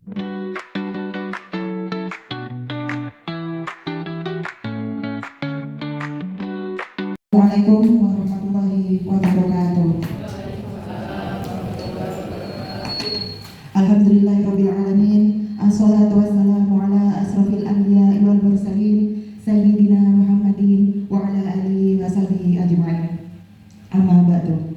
Assalamualaikum warahmatullahi wabarakatuh. Alhamdulillahirabbil alamin. Assalatu wassalamu ala asrofil anbiya'i wal mursalin sayyidina Muhammadin wa ala alihi washabihi ajma'in. Amma ba'du.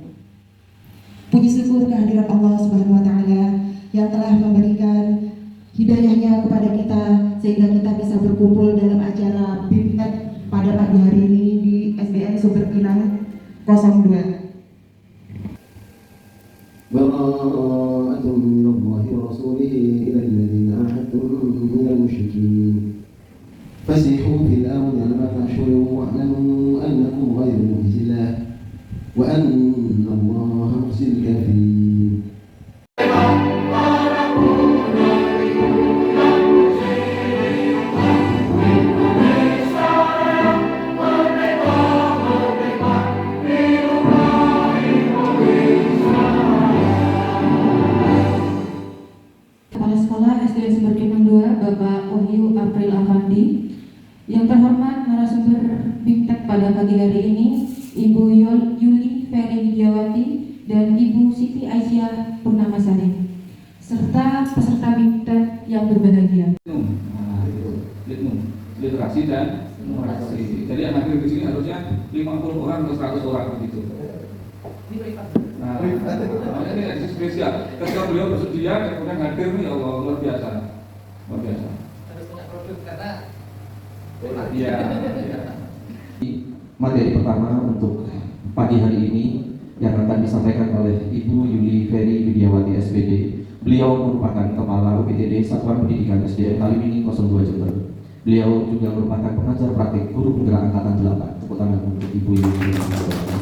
Puji syukur kehadirat Allah Subhanahu wa taala yang telah memberikan hidayahnya kepada kita sehingga kita bisa berkumpul dalam acara BIMTEK pada pagi hari ini di SDN Sumber Pinang 02. براءة من الله ورسوله إلى الذين عاهدتم من المشركين فسيحوا في الأرض أربعة أشهر واعلموا أنكم غير معجز الله وأن الله مخزي الكافرين. Kepala Sekolah SDN Sumber Pinang 2, Bapak Wahyu April Afandi. Yang terhormat narasumber BIMTEK pada pagi hari ini, Ibu Yuli Ferry Widiawati dan Ibu Siti Aisyah Purnamasari, serta peserta BIMTEK yang berbahagia. Literasi dan numerasi. Jadi anak di sini harusnya 50 orang atau 100 orang begitu. Nah, ini edisi spesial. Ketika beliau bersedia, kemudian hadir nih, Allah luar biasa, luar biasa. Harus punya produk karena Iya. Materi pertama untuk pagi hari ini yang akan disampaikan oleh Ibu Yuli Ferry Widiawati SPD. Beliau merupakan Kepala UPTD Satuan Pendidikan SDN Kaliwini 02 Jember. Beliau juga merupakan pengajar praktik guru penggerak angkatan 8. Tepuk tangan untuk Ibu Yuli Ferry Widiawati.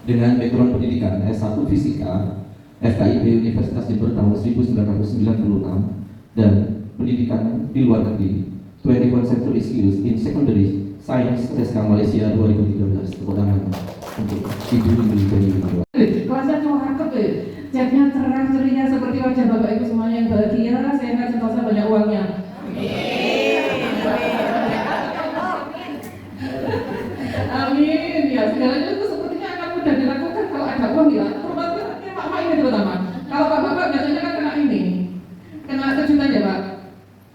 Dengan background pendidikan S1 Fisika, FKIP Universitas Jember tahun 1996 dan pendidikan di luar negeri 21 Century Skills in Secondary Science SK Malaysia 2013. Tepuk tangan untuk Ibu Yuli Ferry Widiawati. kelasnya cuma cakep deh, chatnya cerah ceria seperti wajah bapak ibu semuanya yang bahagia, sehat, sentosa, banyak uangnya. Amin. Ya segalanya itu sepertinya akan mudah dilakukan kalau ada uang ya. Terutama mak ini terutama. Kalau bapak biasanya kan kena ini, kena kejutan ya pak.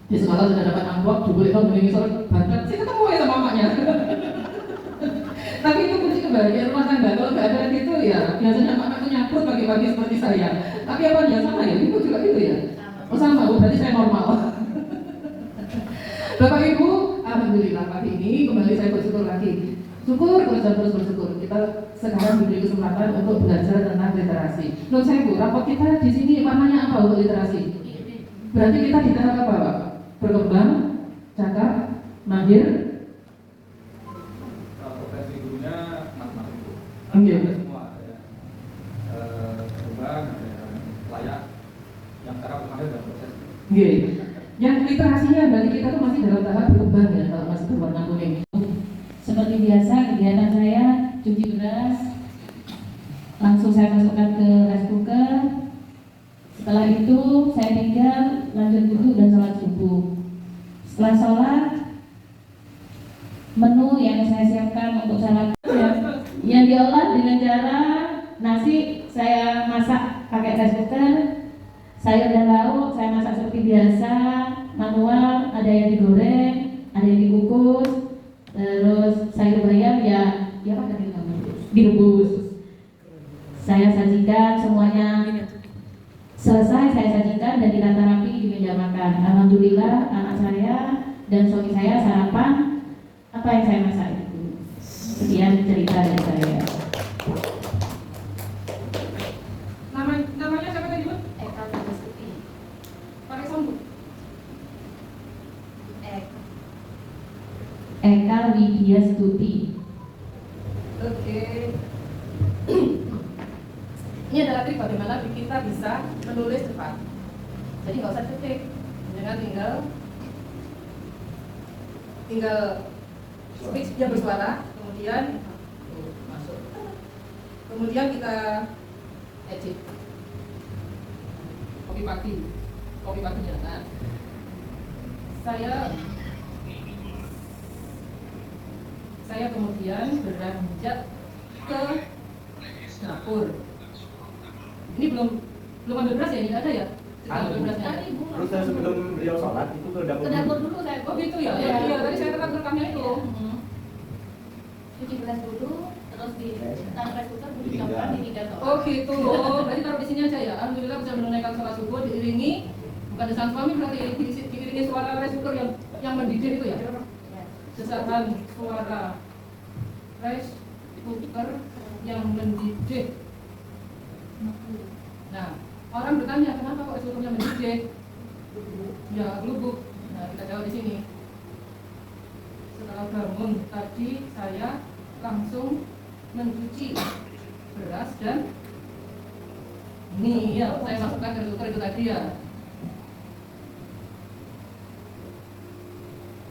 Di sekolah sudah dapat amplop, dibeli mengenai soal banget, sih ketemu ya sama mamanya. Tapi itu kunci kebahagiaan rumah tangga. Kalau nggak ada gitu ya, biasanya mak itu nyaput pagi-pagi seperti saya. Tapi apa dia sama ya? Ibu juga gitu ya? Oh sama, berarti saya normal. Bapak Ibu, alhamdulillah pagi ini kembali saya bersyukur lagi. Syukur terus bersyukur. Kita sekarang diberi kesempatan untuk belajar tentang literasi. Menurut saya Bu, rapot kita di sini warnanya apa untuk literasi? Berarti kita di tahap apa Pak? Berkembang, cakap, mahir. Potensi gurunya matematik. Iya. Semua ada berkembang, ada layak, yang cara kemarin dalam proses. Iya. Yang literasinya berarti kita tuh masih dalam tahap berkembang ya, kalau masih berwarna kuning. Seperti biasa, kegiatan saya cuci beras, langsung saya masukkan ke rice cooker. Setelah itu saya tinggal lanjut duduk dan sholat subuh. Setelah sholat, menu yang saya siapkan untuk sarapan yang diolah dengan cara nasi saya masak pakai rice cooker, sayur dan lauk saya masak seperti biasa, manual, ada yang digoreng, ada yang dikukus, terus sayur bayam ya apa tadi namanya? Direbus. Saya sajikan semuanya. Selesai saya sajikan dan ditata rapi di meja makan. Alhamdulillah anak saya dan suami saya sarapan apa yang saya masak itu. Sekian cerita dari saya. Namanya siapa tadi Bu? Eka Widiastuti. Pakai sambut. Eka Widiastuti. Oke. Ini adalah trik bagaimana kita bisa menulis cepat. Jadi nggak usah ketik, jangan tinggal speech dia bersuara, kemudian masuk, kemudian kita edit, copy paste. kopi paginya. Nah, saya kemudian beranjak ke dapur. Ini belum ambil beras ya, ini ada ya? Kita ambil berasnya. Terus saya sebelum beliau sholat itu ke dapur. Ke dapur dulu saya. Oh gitu ya? Iya, tadi saya tekan rekamnya itu. Cuci beras dulu, terus ditaruh rice cooker, dicampur, ditinggal. Oh gitu. Oh, berarti taruh di sini aja ya. Alhamdulillah bisa menunaikan sholat subuh diiringi bukan desakan suami, berarti diiringi suara rice cooker yang mendidih itu ya. Desakan suara rice cooker yang mendidih. Nah, orang bertanya kenapa kok rice cookernya mendidih? Ya, gelubuk. Nah, kita jawab di sini. Setelah bangun tadi saya langsung mencuci beras dan ini ya saya masukkan ke rice cooker itu tadi ya.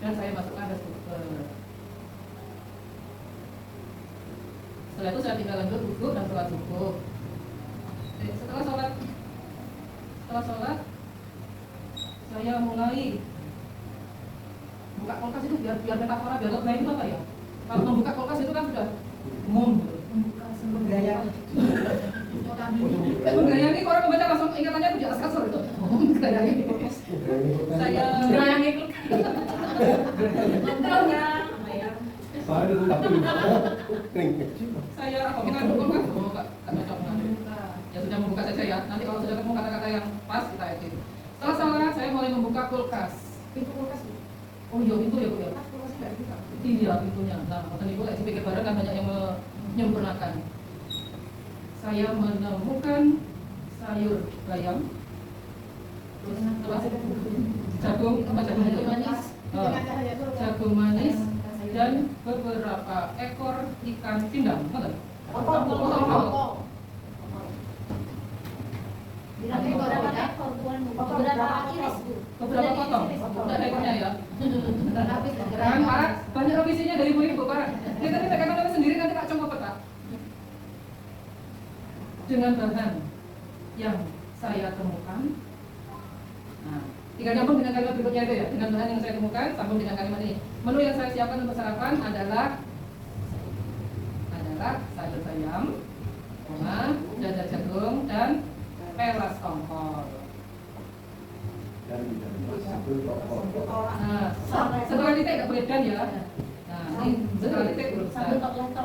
Dan saya masukkan rice cooker. Setelah itu saya tinggal lanjut wudhu dan sholat subuh. Setelah sholat saya mulai buka kulkas itu biar metafora biar lain itu apa ya? Kalau membuka kulkas itu kan sudah membuka sembraya. Menggayangi orang membaca langsung ingatannya itu di atas kasur itu. Menggayangi di kulkas. Saya menggayangi saya mengandung kulkas. Ya sudah membuka saja ya. Nanti kalau sudah ketemu kata-kata yang pas kita edit. Setelah sholat saya mulai membuka kulkas. Pintu kulkas. Oh iya pintu ya Bu ya. Kulkasnya nggak dibuka. Iya pintunya. Nah, makanya Ibu lagi pikir bareng kan banyak yang menyempurnakan. Saya menemukan sayur bayam. Terus jagung manis. Jagung manis dan beberapa ekor ikan pindang. Betul? Beberapa potong, udah ekornya ya. Jangan parah, banyak revisinya dari ibu-ibu parah. Ini tadi pegangan nama sendiri nanti tak coba peta. Dengan bahan yang saya temukan. Nah, tinggal nyambung dengan kalimat berikutnya itu ya. Dengan bahan yang saya temukan, sambung dengan kalimat ini. Menu yang saya siapkan untuk sarapan adalah sayur bayam, dadar jagung dan pelas tongkol. Nah, setelah titik nggak boleh dan ya. Nah, ini setelah titik belum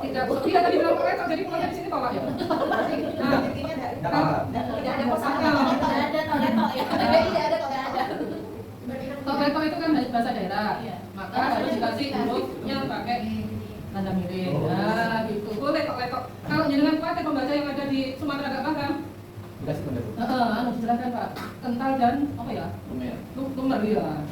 tidak tadi bilang letok jadi pokoknya di sini bawa ya. Nah, tidak ada kosakata. Tidak ada. Letok itu kan bahasa daerah. Maka harus dikasih hurufnya pakai tanda miring. Nah, gitu. Boleh letok. Kalau jenengan kuat pembaca yang ada di Sumatera agak paham. Silakan Pak. Kental dan apa ya? Lumer ya.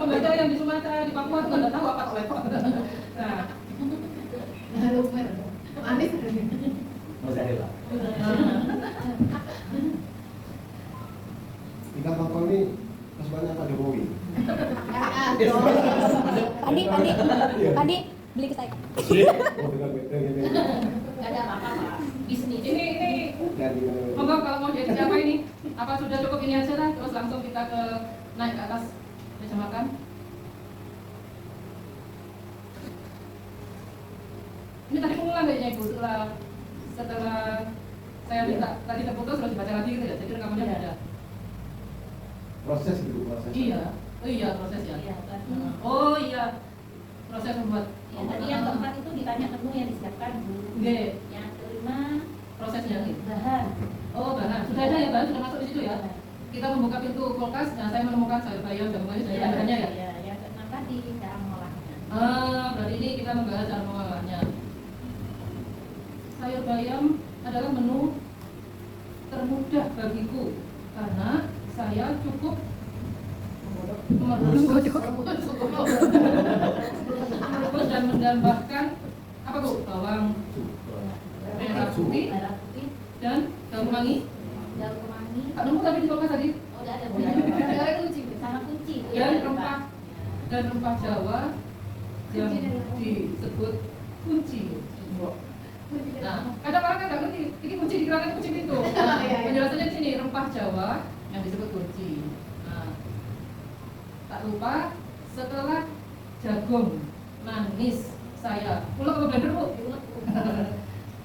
Pembaca yang di Sumatera, di Papua itu nggak tahu apa letok. Nah, lumer. Aneh. Ikan tongkol ini kesukaannya Pak Jokowi. Padi, beli ke saya. Gak ada apa-apa Pak. Bisnis. Ini monggo kalau mau jadi siapa ini? Apa sudah cukup ini aja lah, terus langsung kita naik ke atas meja makan. Ini tadi pengulang kayaknya Ibu setelah saya minta tadi terputus terus dibaca lagi gitu ya. Jadi rekamannya beda. Proses gitu, proses. Iya. Oh iya proses ya. Iya, kan. Oh iya. Proses membuat. Ya, tadi yang keempat itu ditanya menu yang disiapkan Bu. Oke. Yang kelima Prosesnya nih. bahan. Oh bahan. Sudah ada ya bahan sudah masuk di situ ya. Kita membuka pintu kulkas. Nah saya menemukan sayur bayam jagung manis dan bahannya ya. Iya, yang keenam tadi cara mengolahnya. Berarti ini kita membahas cara mengolahnya. Sayur bayam adalah menu termudah bagiku karena saya cukup merebus dan menambahkan apa Bu? Bawang merah putih Merah putih, dan daun kemangi. daun kemangi. Tak nemu tapi di kulkas tadi. Oh, udah ada. Ada kunci. Sama kunci. itu Dan ya, rempah dan rempah Jawa yang disebut kunci. Jawa yang disebut kurci. Nah, tak lupa setelah jagung manis saya ulek ke blender Bu.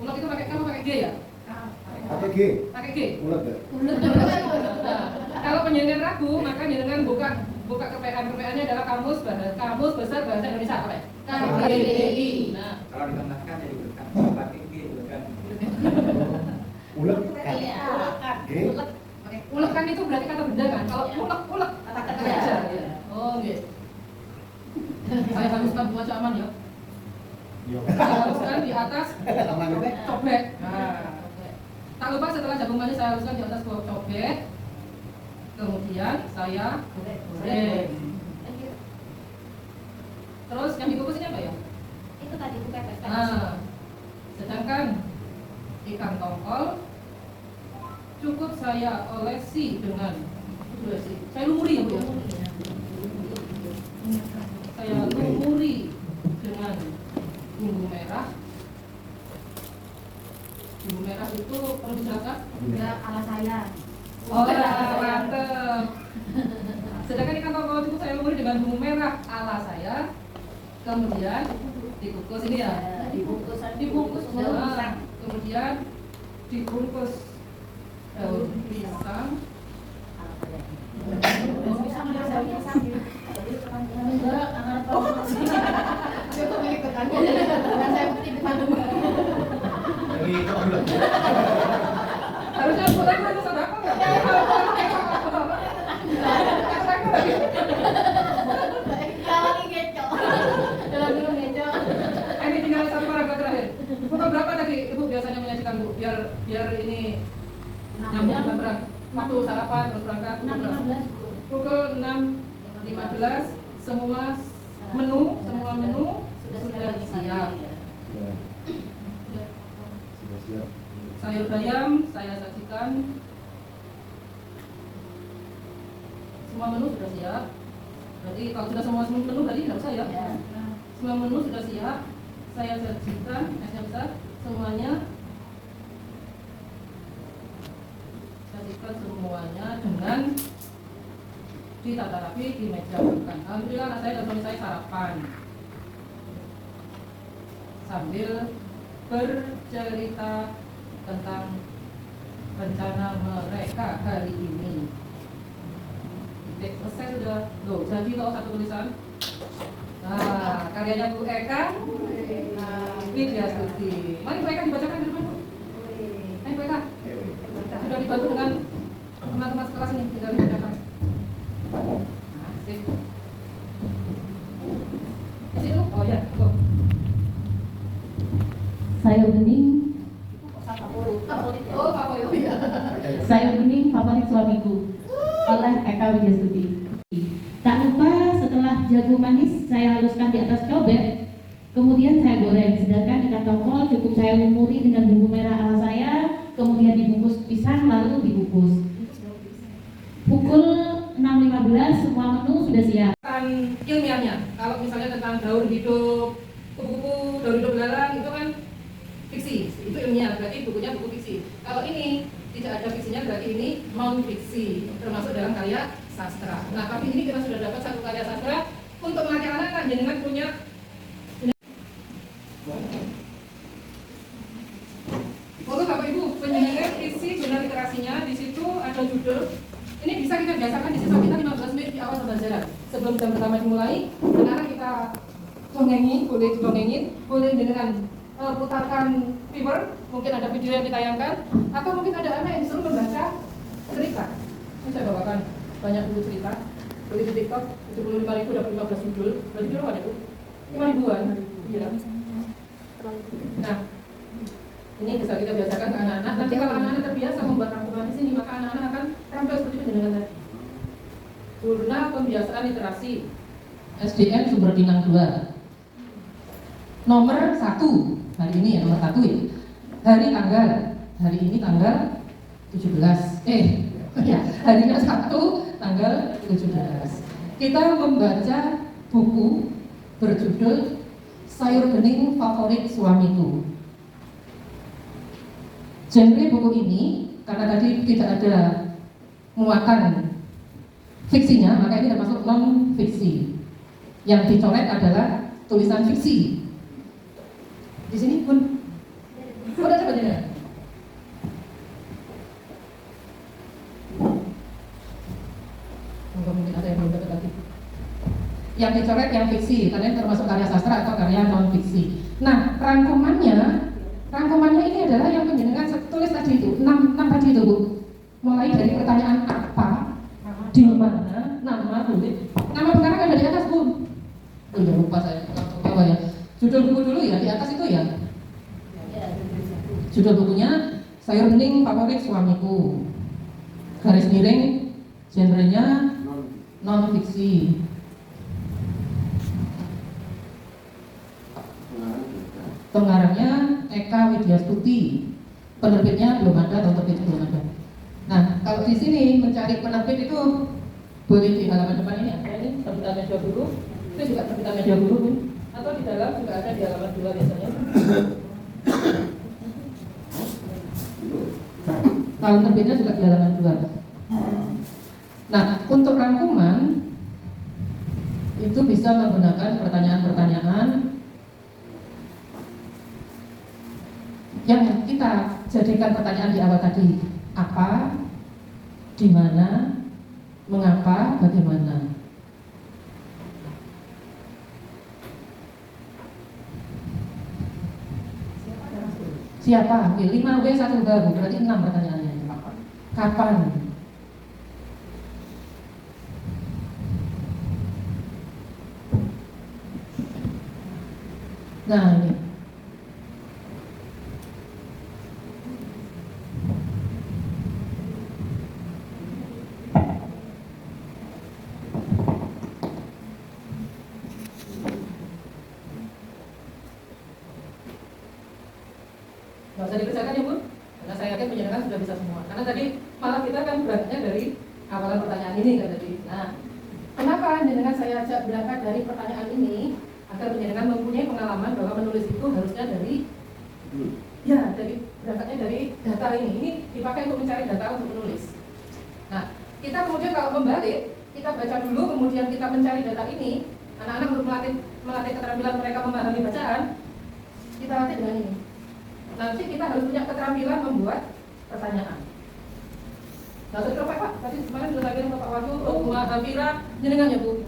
Ulek itu pakai kamu pakai G ya? Pakai G. Pakai G. Ulet ya? Nah, kalau penjenengan ragu, maka jenengan buka KPN-nya adalah kamus besar bahasa Indonesia apa ya? KBBI. Nah, Kalau ditambahkan jadi berkat pakai G kan. Ulet. G. ulek kan itu berarti kata benda kan? Kalau ulek kata kerja. Ya. Oh, gitu. Saya haruskan buat aman ya. Saya haruskan di atas cobek. Nah, tak lupa setelah jagung manis saya haruskan di atas cobek. Kemudian saya goreng. Terus yang dikukus ini apa ya? Itu tadi bukan pepes. Nah, sedangkan ikan tongkol cukup saya olesi dengan saya lumuri ya Bu ya. Saya lumuri dengan bumbu merah. Bumbu merah itu perlu dijelaskan? Enggak ala saya. Oh, mantep. Sedangkan ikan tongkol cukup saya lumuri dengan bumbu merah ala saya. Kemudian dikukus ini ya. Dibungkus. Nah, kemudian dibungkus daun pisang. Harusnya pulang itu sedekah nggak? Ini tinggal satu paragraf terakhir. Pukul berapa tadi Ibu biasanya menyajikan Bu? Biar ini nyambung dengan berang. Waktu sarapan terus berangkat. Pukul 6.15 semua menu sudah siap. Sudah siap. Sayur bayam saya sajikan. Semua menu sudah siap. Berarti kalau sudah semua menu berarti tidak usah ya. Semua menu sudah siap. Saya sajikan esnya besar semuanya. Sajikan semuanya dengan ditata rapi di meja makan. Alhamdulillah anak saya dan suami saya sarapan sambil bercerita tentang rencana mereka hari ini. Selesai sudah. Loh, jadi loh satu tulisan. Nah, karyanya Bu Eka Widyasuti. Mari Bu Eka dibacakan di depan Bu. Ayo Bu Eka. Sudah dibantu dengan teman-teman sekelas ini, tinggal dibacakan. Nah, sip. Di situ? Oh ya, go. Sayur bening, Oh, Pak Boyo ya. sayur bening favorit suamiku oleh Eka Widyasuti. Tak lupa setelah jagung manis saya haluskan di atas cobek, kemudian saya goreng. Sedangkan ikan tongkol cukup saya lumuri dengan bumbu merah ala saya, kemudian dibungkus pisang lalu dikukus. Pukul 6.15 semua menu sudah siap. Ilmiahnya, kalau misalnya tentang daur hidup kupu-kupu, daur hidup belalang itu kan fiksi, itu ilmiah, berarti bukunya buku fiksi. Kalau ini tidak ada fiksinya, berarti ini non fiksi, termasuk dalam karya sastra. Nah, tapi ini kita sudah dapat satu karya sastra untuk melatih anak-anak, jenengan punya. Oke Bapak Ibu, penjenengan isi jurnal literasinya, di situ ada judul. Ini bisa kita biasakan di siswa kita 15 menit di awal pembelajaran. Sebelum jam pertama dimulai, anak-anak kita dongengin, boleh dengan putarkan viewer, mungkin ada video yang ditayangkan, atau mungkin ada anak yang disuruh membaca cerita. Ini saya bawakan banyak buku cerita, beli di TikTok, 75.000 dapat 15 judul, berarti berapa ada Bu? 5.000-an. Iya. Nah, ini bisa kita biasakan ke anak-anak. Nanti kalau anak-anak terbiasa membuat rangkuman di sini, maka anak-anak akan terampil seperti penjenengan tadi. Jurnal Pembiasaan Literasi SDN Sumber Pinang 2. Nomor 1, hari ini ya nomor 1 ya. Hari ini tanggal 17. Harinya 1 tanggal 17. Kita membaca buku berjudul Sayur Bening Favorit Suamiku. Genre buku ini, karena tadi tidak ada muatan fiksinya, maka ini termasuk non fiksi. Yang dicoret adalah tulisan fiksi. Di sini pun udah coba dilihat. Mungkin ada yang belum dapat lagi. Yang dicoret yang fiksi, karena termasuk karya sastra atau karya non fiksi. Nah, rangkumannya ini adalah yang penjenengan tulis tadi itu, 6 tadi itu Bu. Mulai dari pertanyaan apa, di mana, nama pengarang ada di atas Bu. Udah lupa saya, apa ya? Judul buku dulu ya, di atas itu ya. Judul bukunya Sayur Bening Favorit Suamiku. Garis miring, genrenya non fiksi. Pengarangnya Eka Widyastuti, penerbitnya belum ada atau terbit belum ada. Nah, kalau di sini mencari penerbit itu boleh di halaman depan ini ada ini terbitan media guru, itu juga terbitan media guru, atau di dalam juga ada di halaman 2 biasanya. Tahun terbitnya juga di halaman 2. Nah, untuk rangkuman itu bisa menggunakan pertanyaan-pertanyaan yang kita jadikan pertanyaan di awal tadi. Apa, di mana, mengapa, bagaimana. Siapa? 5W 1 baru, berarti 6 pertanyaannya. Kapan? Nah, ini. Nggak usah dikerjakan ya Bu, karena saya yakin penjenengan sudah bisa semua. Karena tadi malah kita kan berangkatnya dari awalan pertanyaan ini kan tadi. Nah, kenapa penjenengan saya ajak berangkat dari pertanyaan ini agar penjenengan mempunyai pengalaman bahwa menulis itu harusnya dari berangkatnya dari data ini. Ini dipakai untuk mencari data untuk menulis. Nah, kita kemudian kalau membalik, kita baca dulu, kemudian kita mencari data ini. Anak-anak untuk melatih keterampilan mereka memahami bacaan, kita latih dengan ini. Nanti kita harus punya keterampilan membuat pertanyaan. Nah, terus Pak, tadi kemarin sudah lagi Bapak Wahyu, Mbak Hafira, jenengan ya Bu.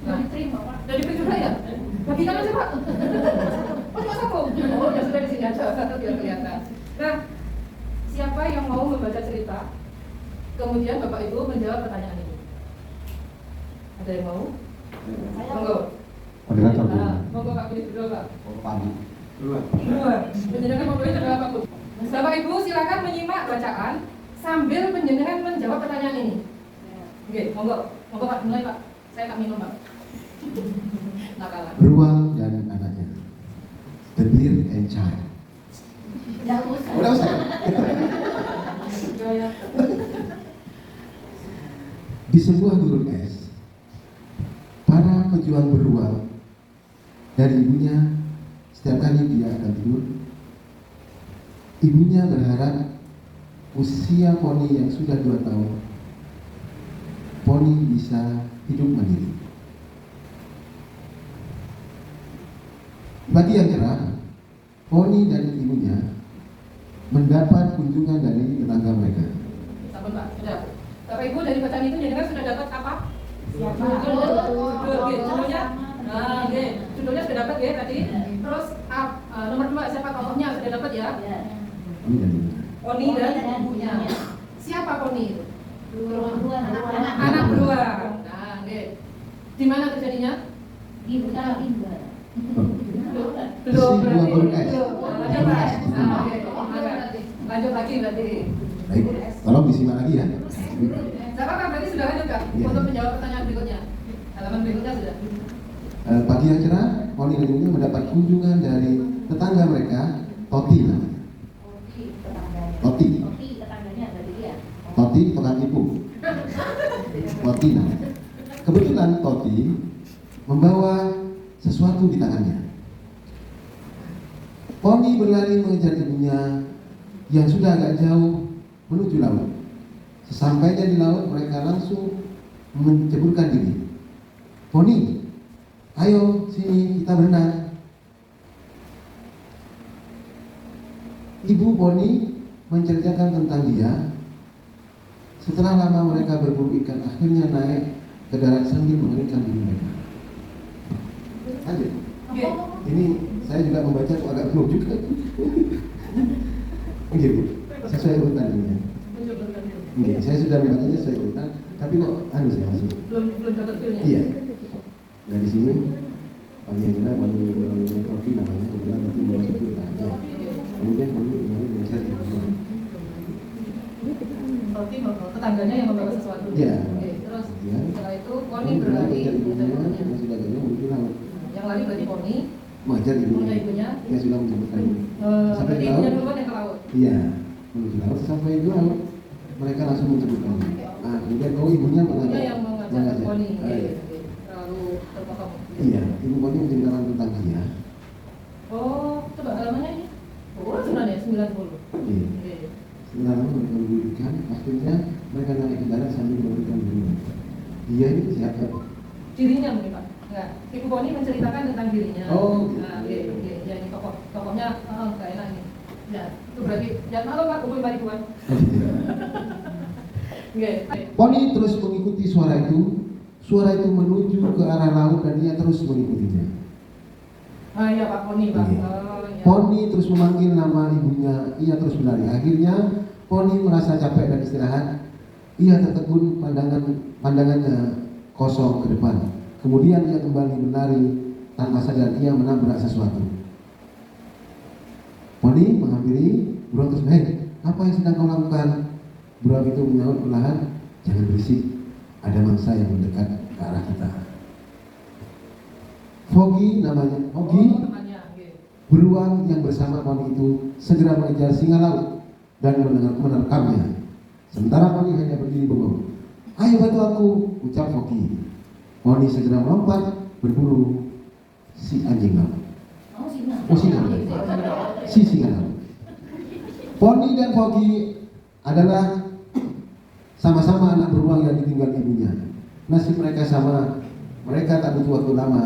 Nah, diterima Pak. Dari juga ya? Bagikan aja Pak. Oh, cuma satu. Oh, ya sudah di sini aja, satu biar kelihatan. Nah, siapa yang mau membaca cerita? Kemudian Bapak Ibu menjawab pertanyaan ini. Ada yang mau? Monggo. Monggo Pak, pilih dulu Pak. Dua. Penjenengan memulai adalah apa Bu? Bapak Ibu silakan menyimak bacaan sambil penjenengan menjawab pertanyaan ini. Oke, monggo Pak, mulai Pak. Saya tak minum Pak. Nakalan. Beruang dan anaknya. The Bear and Child. Udah usah. Di sebuah gurun es, para pejuang beruang dari ibunya. Setiap kali dia akan tidur, ibunya berharap usia poni yang sudah 2 tahun, poni bisa hidup mandiri. Pagi yang cerah, poni dan ibunya mendapat kunjungan dari tetangga mereka. Sabar Pak, sudah. Bapak Ibu dari bacaan itu jenengan sudah dapat apa? Siapa? Judulnya? Nah, judulnya sudah dapat ya tadi. Terus nomor 2 siapa tokohnya sudah dapat ya? Poni dan ibunya. Siapa Poni itu? Anak beruang. Nah, di mana terjadinya? Di hutan rimba. Belum. Lanjut lagi berarti. Baik, tolong disimak lagi ya. Siapa kan berarti sudah lanjut Kak? Iya. Untuk menjawab pertanyaan berikutnya. Halaman berikutnya sudah. Pagi yang cerah, poni dan ibunya mendapat kunjungan dari tetangga mereka, Toti namanya. Toti. Tetangganya berarti dia. Toti tukang ibu. Toti namanya. Kebetulan Toti membawa sesuatu di tangannya. Poni berlari mengejar ibunya yang sudah agak jauh menuju laut. Sesampainya di laut, mereka langsung menceburkan diri. Poni, ayo sini kita berenang. Ibu Poni menceritakan tentang dia. Setelah lama mereka berburu ikan, akhirnya naik ke darat sambil mengeringkan diri mereka. Lanjut. Ini saya juga membaca kok agak belum juga. Oke, Bu. Sesuai urutan ini. Oke, saya sudah membacanya sesuai urutan, tapi kok saya masuk. Belum dapat filmnya. Iya. Nah di sini Pani Angela, Pani Trofi namanya, kemudian nanti mau sebut aja. Kemudian Pani mengajar di rumah. Berarti tetangganya yang membawa sesuatu. Iya. Oke, terus Iya. setelah itu Poni berlari. Sudah gagal menuju laut. Yang lari berarti Poni. Mengajar Punya ibunya. ibunya. Yang sudah menjemputkan ibu. Sampai Berarti di ibunya laut. duluan yang ke laut. Iya. Menuju laut, sampai di laut mereka langsung menjemputkan ibu. Nah, kemudian ibunya Ibunya yang mengajar Poni. Iya. Lalu terpotong. Iya, ibu Poni menceritakan tentang dia. Oh, coba halamannya ini. Oh, sebenarnya 90. Iya. Oke. Setelah lama mereka berburu ikan, akhirnya mereka naik ke darat sambil memberikan dirinya. Dia ini siapa? Dirinya mungkin Pak. Enggak. Ibu Poni menceritakan tentang dirinya. Oh. Nah, oke. Ya ini tokohnya enggak enak ini. Ya, itu berarti ya malu Pak, kumpul 5.000-an. Oke. Poni terus mengikuti suara itu. Suara itu menuju ke arah laut dan dia terus mengikutinya. Ah iya Pak Poni Pak. Iya. Oh iya. Poni terus memanggil nama ibunya. Ia terus berlari. Akhirnya Poni merasa capek dan istirahat. Ia tertegun pandangannya kosong ke depan. Kemudian ia kembali berlari tanpa sadar ia menabrak sesuatu. Poni menghampiri burung terus, "Hei, apa yang sedang kau lakukan?" Burung itu menyaut perlahan, "Jangan berisik, ada mangsa yang mendekat ke arah kita." Foggy namanya, Foggy, Namanya, oke. beruang yang bersama Poni itu segera mengejar singa laut dan menerkamnya. Sementara Poni hanya berdiri bengong. "Ayo bantu aku," ucap Foggy. Poni segera melompat berburu si anjing laut. Oh, singa. Oh, singa. Si singa laut. Poni dan Foggy adalah sama-sama anak beruang yang ditinggal ibunya. Nasib mereka sama. Mereka tak butuh waktu lama.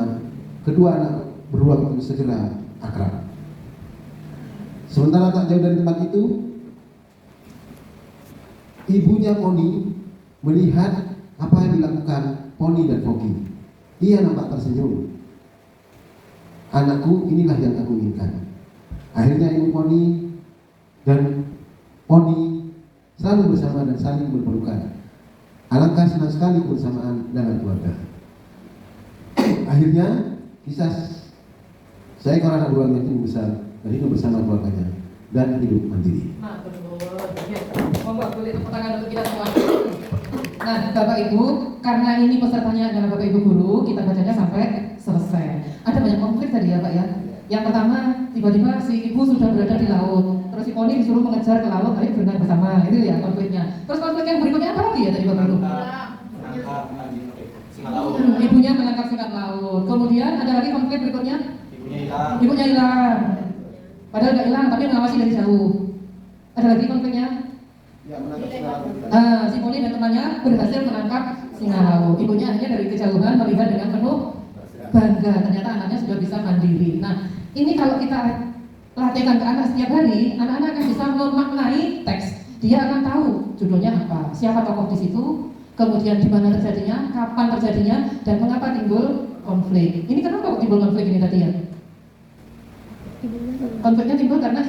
Kedua anak beruang itu segera akrab. Sementara tak jauh dari tempat itu, ibunya Poni melihat apa yang dilakukan Poni dan Foggy. Ia nampak tersenyum. "Anakku, inilah yang aku inginkan." Akhirnya ibu Poni dan Poni selalu bersama dan saling berpelukan. Alangkah senang sekali kebersamaan dalam keluarga. Akhirnya kisah seekor anak beruang yang tumbuh besar dan hidup bersama keluarganya dan hidup mandiri. Nah, betul. Ya. Monggo boleh tepuk tangan untuk kita semua. Nah, Bapak Ibu, karena ini pesertanya adalah Bapak Ibu guru, kita bacanya sampai selesai. Ada banyak konflik tadi ya Pak ya. Yang pertama, tiba-tiba si ibu sudah berada di laut, terus si Poni disuruh mengejar ke laut, ayo berenang bersama, itu ya konfliknya. Terus konflik yang berikutnya apa lagi ya tadi Bapak Ibu? Ibunya menangkap singa laut. Kemudian ada lagi konflik berikutnya? Ibunya hilang. Padahal nggak hilang, tapi mengawasi dari jauh. Ada lagi konfliknya? Si Poni dan temannya berhasil menangkap singa laut. Ibunya hanya dari kejauhan melihat dengan penuh bangga. Ternyata anaknya sudah bisa mandiri. Nah, ini kalau kita latihkan ke anak setiap hari, anak-anak akan bisa memaknai teks. Dia akan tahu judulnya apa, siapa tokoh di situ, kemudian di mana terjadinya, kapan terjadinya, dan mengapa timbul konflik. Ini kenapa kok timbul konflik ini tadi ya? Konfliknya timbul karena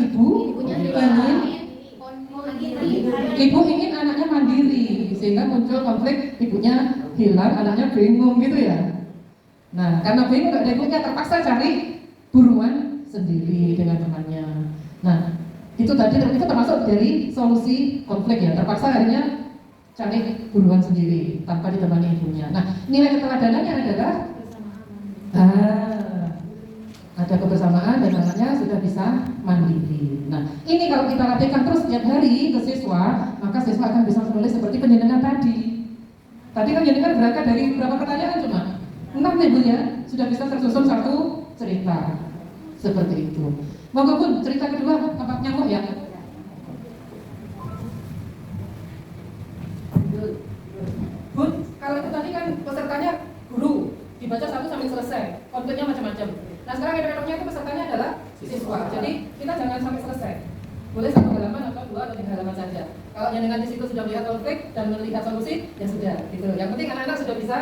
ibu ingin anaknya mandiri, sehingga muncul konflik, ibunya hilang, anaknya bingung gitu ya. Nah, karena bingung gak ada ibunya, terpaksa cari buruan sendiri dengan temannya. Nah, itu tadi itu termasuk dari solusi konflik ya, terpaksa akhirnya cari buruan sendiri tanpa ditemani ibunya. Nah, nilai keteladanannya adalah ada kebersamaan dan anaknya sudah bisa mandiri. Nah, ini kalau kita latihkan terus setiap hari ke siswa, maka siswa akan bisa menulis seperti penjenengan tadi. Tadi kan penjenengan berangkat dari berapa pertanyaan cuma 6 ya Bu ya, sudah bisa tersusun satu cerita seperti itu. Monggo Bun, cerita kedua apa nyamuk ya? siswa. Jadi kita jangan sampai selesai. Boleh 1 halaman atau 2 atau 3 halaman saja. Kalau jenengan di situ sudah melihat konflik dan melihat solusi, ya sudah gitu. Yang penting anak-anak sudah bisa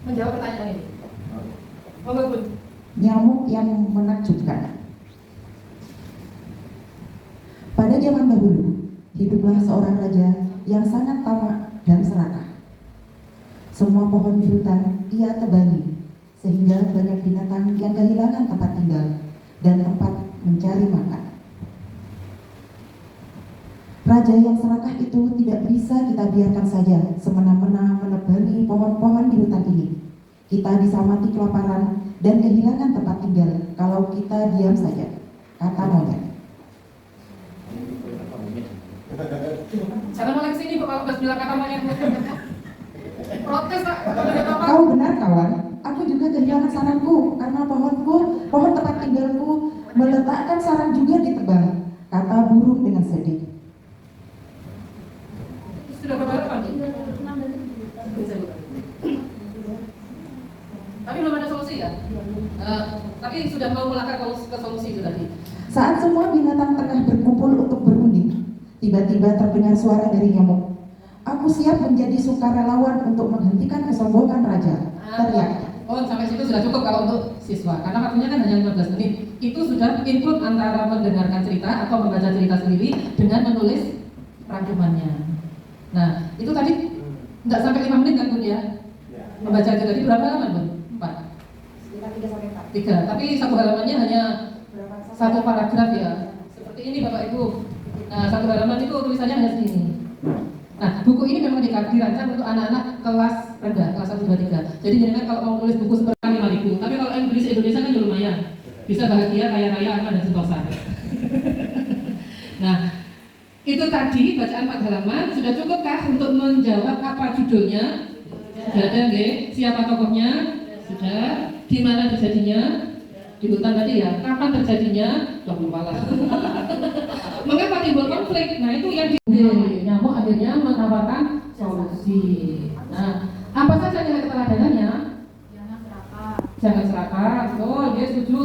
menjawab pertanyaan ini. Monggo Bun. Nyamuk yang menakjubkan. Pada zaman dahulu, hiduplah seorang raja yang sangat tamak dan serakah. Semua pohon di hutan ia tebangi, sehingga banyak binatang yang kehilangan tempat tinggal dan tempat mencari makan. Raja yang serakah itu tidak bisa kita biarkan saja semena-mena menebangi pohon-pohon di hutan ini. Kita bisa mati kelaparan dan kehilangan tempat tinggal kalau kita diam saja, kata monyet. Jangan mulai kesini Bu kalau udah bilang kata monyet. Protes Pak. Kau benar kawan, aku juga kehilangan sarangku karena pohon tempat tinggalku meletakkan sarang juga ditebang, kata burung dengan sedih. Sudah berapa Pak? Tapi belum ada solusi ya? Tapi sudah mau melangkah ke solusi itu tadi. Saat semua binatang tengah berkumpul untuk berunding, tiba-tiba terdengar suara dari nyamuk. Aku siap menjadi sukarelawan untuk menghentikan kesombongan raja, teriaknya. Oh, sampai situ sudah cukup kalau untuk siswa, karena waktunya kan hanya 15 menit. Itu sudah input antara mendengarkan cerita atau membaca cerita sendiri dengan menulis rangkumannya. Nah, itu tadi nggak sampai 5 menit kan Bun ya? Membaca itu tadi berapa halaman Bun? 4? Sekitar 3 sampai 4. 3, tapi 1 halamannya hanya 1 paragraf ya. Seperti ini Bapak Ibu. Nah, 1 halaman itu tulisannya hanya segini. Nah, buku ini memang dirancang untuk anak-anak kelas rendah, kelas 1, 2, 3. Jadi jangan kalau mau tulis buku seperti 5.000, tapi kalau yang tulis Indonesia kan lumayan. Bisa bahagia, kaya raya, aman dan sentosa. Nah, itu tadi bacaan 4 halaman. Sudah cukupkah untuk menjawab apa judulnya? Sudah ada nggih? Siapa tokohnya? Sudah. Di mana terjadinya? Di hutan tadi ya. Kapan terjadinya? Lupa lah. Mengapa timbul konflik? Nah, itu yang nyamuk akhirnya menawarkan solusi. Nah, apa saja nilai keteladanannya? Jangan serakah. Oh, dia setuju.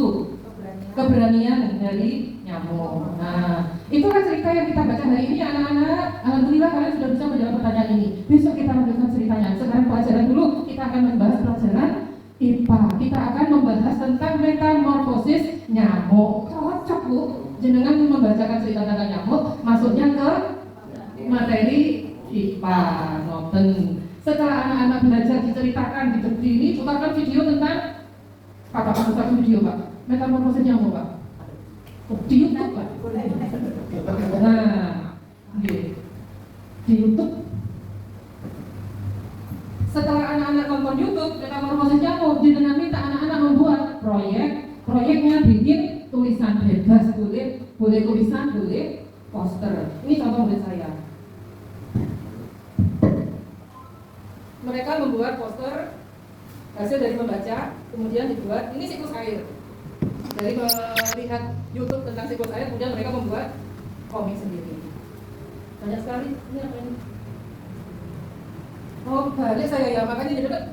Keberanian dari nyamuk. Nah, itu kan cerita yang kita baca hari ini anak-anak. Alhamdulillah kalian sudah bisa menjawab pertanyaan ini. Besok kita lanjutkan ceritanya. Sekarang pelajaran dulu. Kita akan membahas pelajaran IPA. Kita akan membahas tentang metamorfosis nyamuk. Cocok Bu. Jenengan membacakan cerita tentang nyamuk, masuknya ke materi IPA. Noten. Setelah anak-anak belajar diceritakan, ini putarkan video tentang apa? Satu video Pak. Metamorfosis nyamuk Pak. Di YouTube Pak. Nah, di YouTube. Setelah anak-anak nonton YouTube metamorfosis nyamuk, jenengan minta anak-anak membuat proyeknya bikin tulisan bebas, boleh tulisan, boleh poster. Ini contoh dari saya. Mereka membuat poster hasil dari membaca, kemudian dibuat. Ini siklus air. Dari melihat YouTube tentang siklus air, kemudian mereka membuat komik sendiri. Banyak sekali. Ini apa ini? Oh, balik saya ya, makanya jadi dekat.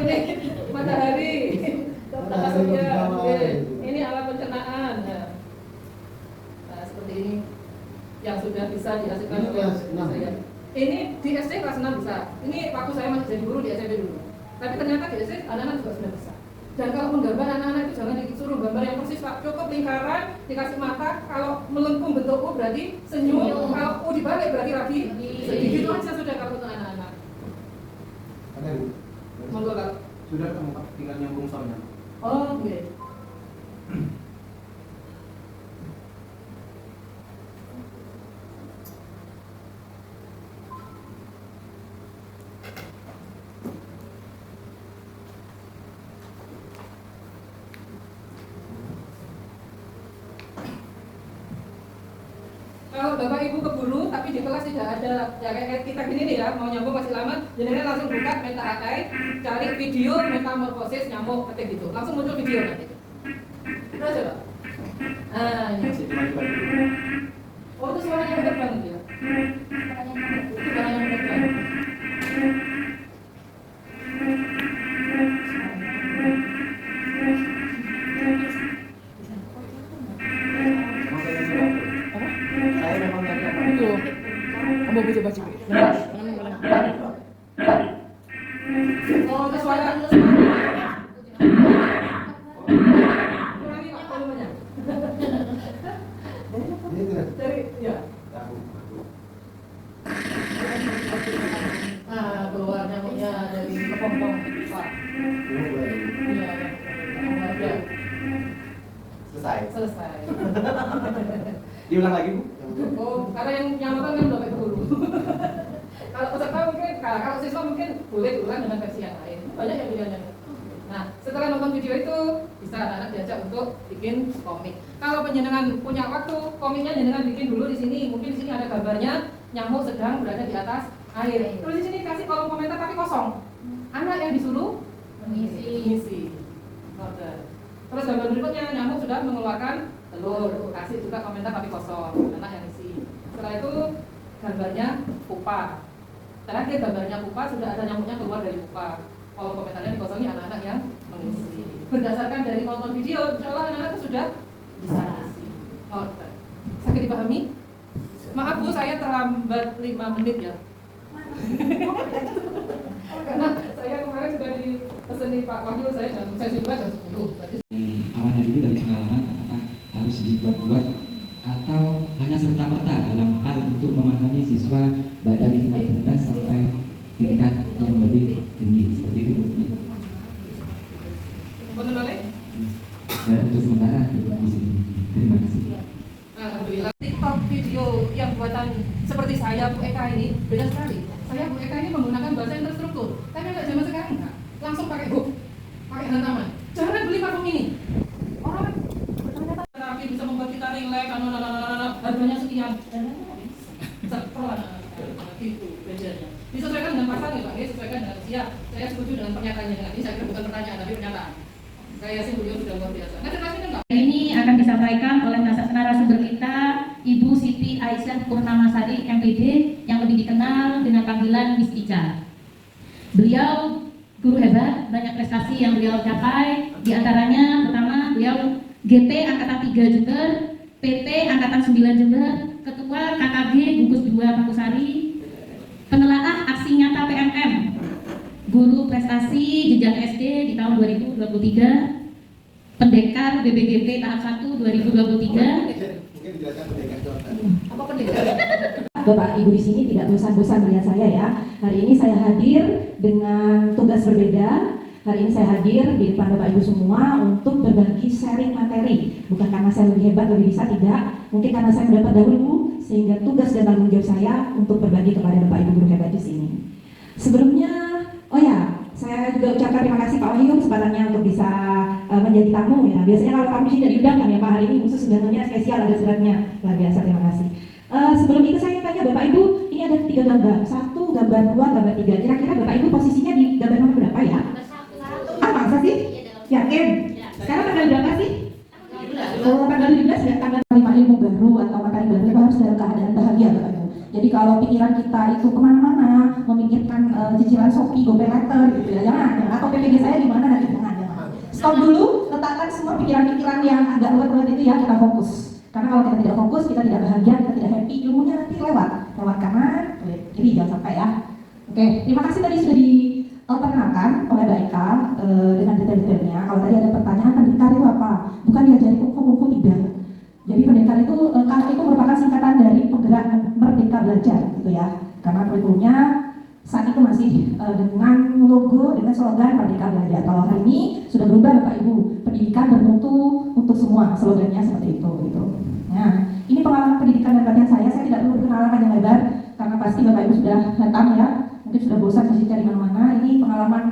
Ini matahari, surya, ini alat pencernaan. Nah, seperti ini yang sudah bisa dihasilkan oleh saya. Ini di SD kelas 6 bisa. Ini waktu saya masih jadi guru di SMP dulu. Tapi ternyata di SD anak-anak juga sudah bisa. Dan kalau menggambar anak-anak itu jangan disuruh gambar yang persis Pak. Cukup lingkaran, dikasih mata. Kalau melengkung bentuk U berarti senyum. Kalau U dibalik berarti lagi sedih. Gitu aja sudah kalau untuk anak-anak. Monggo Kak. Sudah kamu tinggal nyambung soalnya. Oh, oke. Kalau Bapak Ibu keburu tapi di kelas tidak ada ya kayak kita gini nih ya, mau nyambung masih lama, jadi langsung buka Meta AI, cari video metamorfosis nyamuk ketik gitu. Langsung muncul video nanti. Terus coba. Ah, ini. Oh, itu suaranya hebat banget ya. Itu suaranya hebat banget. Selesai. Diulang lagi Bu. Oh, karena yang nonton kan udah pakai dulu. Kalau peserta mungkin, kalau siswa mungkin boleh diulang dengan versi yang lain. Banyak yang pilihannya. Nah, setelah nonton video itu bisa anak-anak diajak untuk bikin komik. Kalau penjenengan punya waktu, komiknya jenengan bikin dulu di sini. Mungkin di sini ada gambarnya nyamuk sedang berada di atas air. Terus di sini kasih kolom komentar tapi kosong. Anak yang disuruh mengisi. Order. Terus gambar berikutnya nyamuk sudah mengeluarkan telur. Kasih juga komentar tapi kosong. Anak yang isi. Setelah itu gambarnya pupa. Terakhir gambarnya pupa sudah ada nyamuknya keluar dari pupa. Kolom komentarnya dikosongi anak-anak yang mengisi. Berdasarkan dari nonton video, insya Allah anak-anak itu sudah bisa mengisi. Order. Sakit dipahami? Maaf Bu, saya terlambat 5 menit ya. Karena saya kemarin sudah dipeseni Pak Wahyu, saya juga jam 10. Awalnya dulu dari pengalaman apakah harus dibuat-buat atau hanya serta-merta dalam hal untuk memahami siswa baik dari tingkat rendah sampai tingkat yang lebih tinggi seperti itu. Betul boleh? Dan untuk sementara di sini. Terima kasih. Alhamdulillah. TikTok video yang buatan seperti saya Bu Eka ini beda sekali. Saya Bu Eka ini menggunakan bahasa yang terstruktur. Tapi anak zaman sekarang enggak. Langsung pakai hook, pakai hantaman. Jangan beli parfum ini. Orang ternyata terapi bisa membuat kita rileks, harganya sekian. Itu bedanya. Disesuaikan dengan pasar nih Pak, disesuaikan dengan usia. Saya setuju dengan pernyataannya. Ini saya kira bukan pertanyaan tapi pernyataan. Saya sih beliau sudah luar biasa. Nah, ceritasin enggak? Ini akan disampaikan oleh narasumber kita Ibu Siti Aisyah Purnamasari MPD yang lebih dikenal dengan panggilan Miss Ica. Beliau guru hebat, banyak prestasi yang beliau capai. Di antaranya pertama beliau GP Angkatan 3 Jember, PT Angkatan 9 Jember, Ketua KKG Gugus 2 Mangkusari, penelaah aksi nyata PMM, guru prestasi jenjang SD di tahun 2023, pendekar BBGP tahap 1 2023. Mungkin dijelaskan pendekar itu apa? Apa pendekar? Bapak Ibu di sini tidak bosan-bosan melihat saya ya. Hari ini saya hadir dengan tugas berbeda. Hari ini saya hadir di depan Bapak Ibu semua untuk berbagi sharing materi. Bukan karena saya lebih hebat, lebih bisa, tidak. Mungkin karena saya mendapat dahulu, sehingga tugas dan tanggung jawab saya untuk berbagi kepada Bapak Ibu guru hebat di sini. Sebelumnya, saya juga ucapkan terima kasih Pak Wahyu kesempatannya untuk bisa menjadi tamu ya. Biasanya kalau tamu sini tidak diundang kan ya Pak, hari ini khusus sebenarnya spesial ada suratnya. Luar biasa, terima kasih. Sebelum itu saya tanya Bapak Ibu, ini ada 3 gambar, 1, gambar 2, gambar 3. Kira-kira Bapak Ibu posisinya di gambar nomor berapa ya? Masa sih? Yakin? Sekarang tanggal berapa sih? Tanggal 17 ya, tanggal 5 ilmu baru atau materi baru itu harus dalam keadaan bahagia Bapak Ibu. Jadi kalau pikiran kita itu kemana-mana, memikirkan cicilan Shopee, GoPayLater gitu ya, jangan. Atau PPG saya di mana nanti jangan. Stop dulu, letakkan semua pikiran-pikiran yang agak berat-berat itu ya, kita fokus. Karena kalau kita tidak fokus, kita tidak bahagia, kita tidak happy, ilmunya nanti lewat kanan, kiri, jangan sampai ya. Oke, terima kasih tadi sudah diperkenalkan oleh Mbak Eka dengan detail-detailnya. Kalau tadi ada pertanyaan, pendekar itu apa? Bukan diajari kungfu tidak. Jadi pendekar itu merupakan singkatan dari penggerak Merdeka Belajar gitu ya. Karena kurikulumnya saat itu masih dengan logo, dengan slogan Merdeka Belajar. Kalau hari ini sudah berubah Bapak Ibu, pendidikan bermutu untuk semua, slogannya seperti itu gitu. Nah, ini pengalaman pendidikan dan pelatihan saya tidak perlu berkenalan panjang lebar karena pasti Bapak Ibu sudah datang ya, mungkin sudah bosan masih cari mana-mana. Ini pengalaman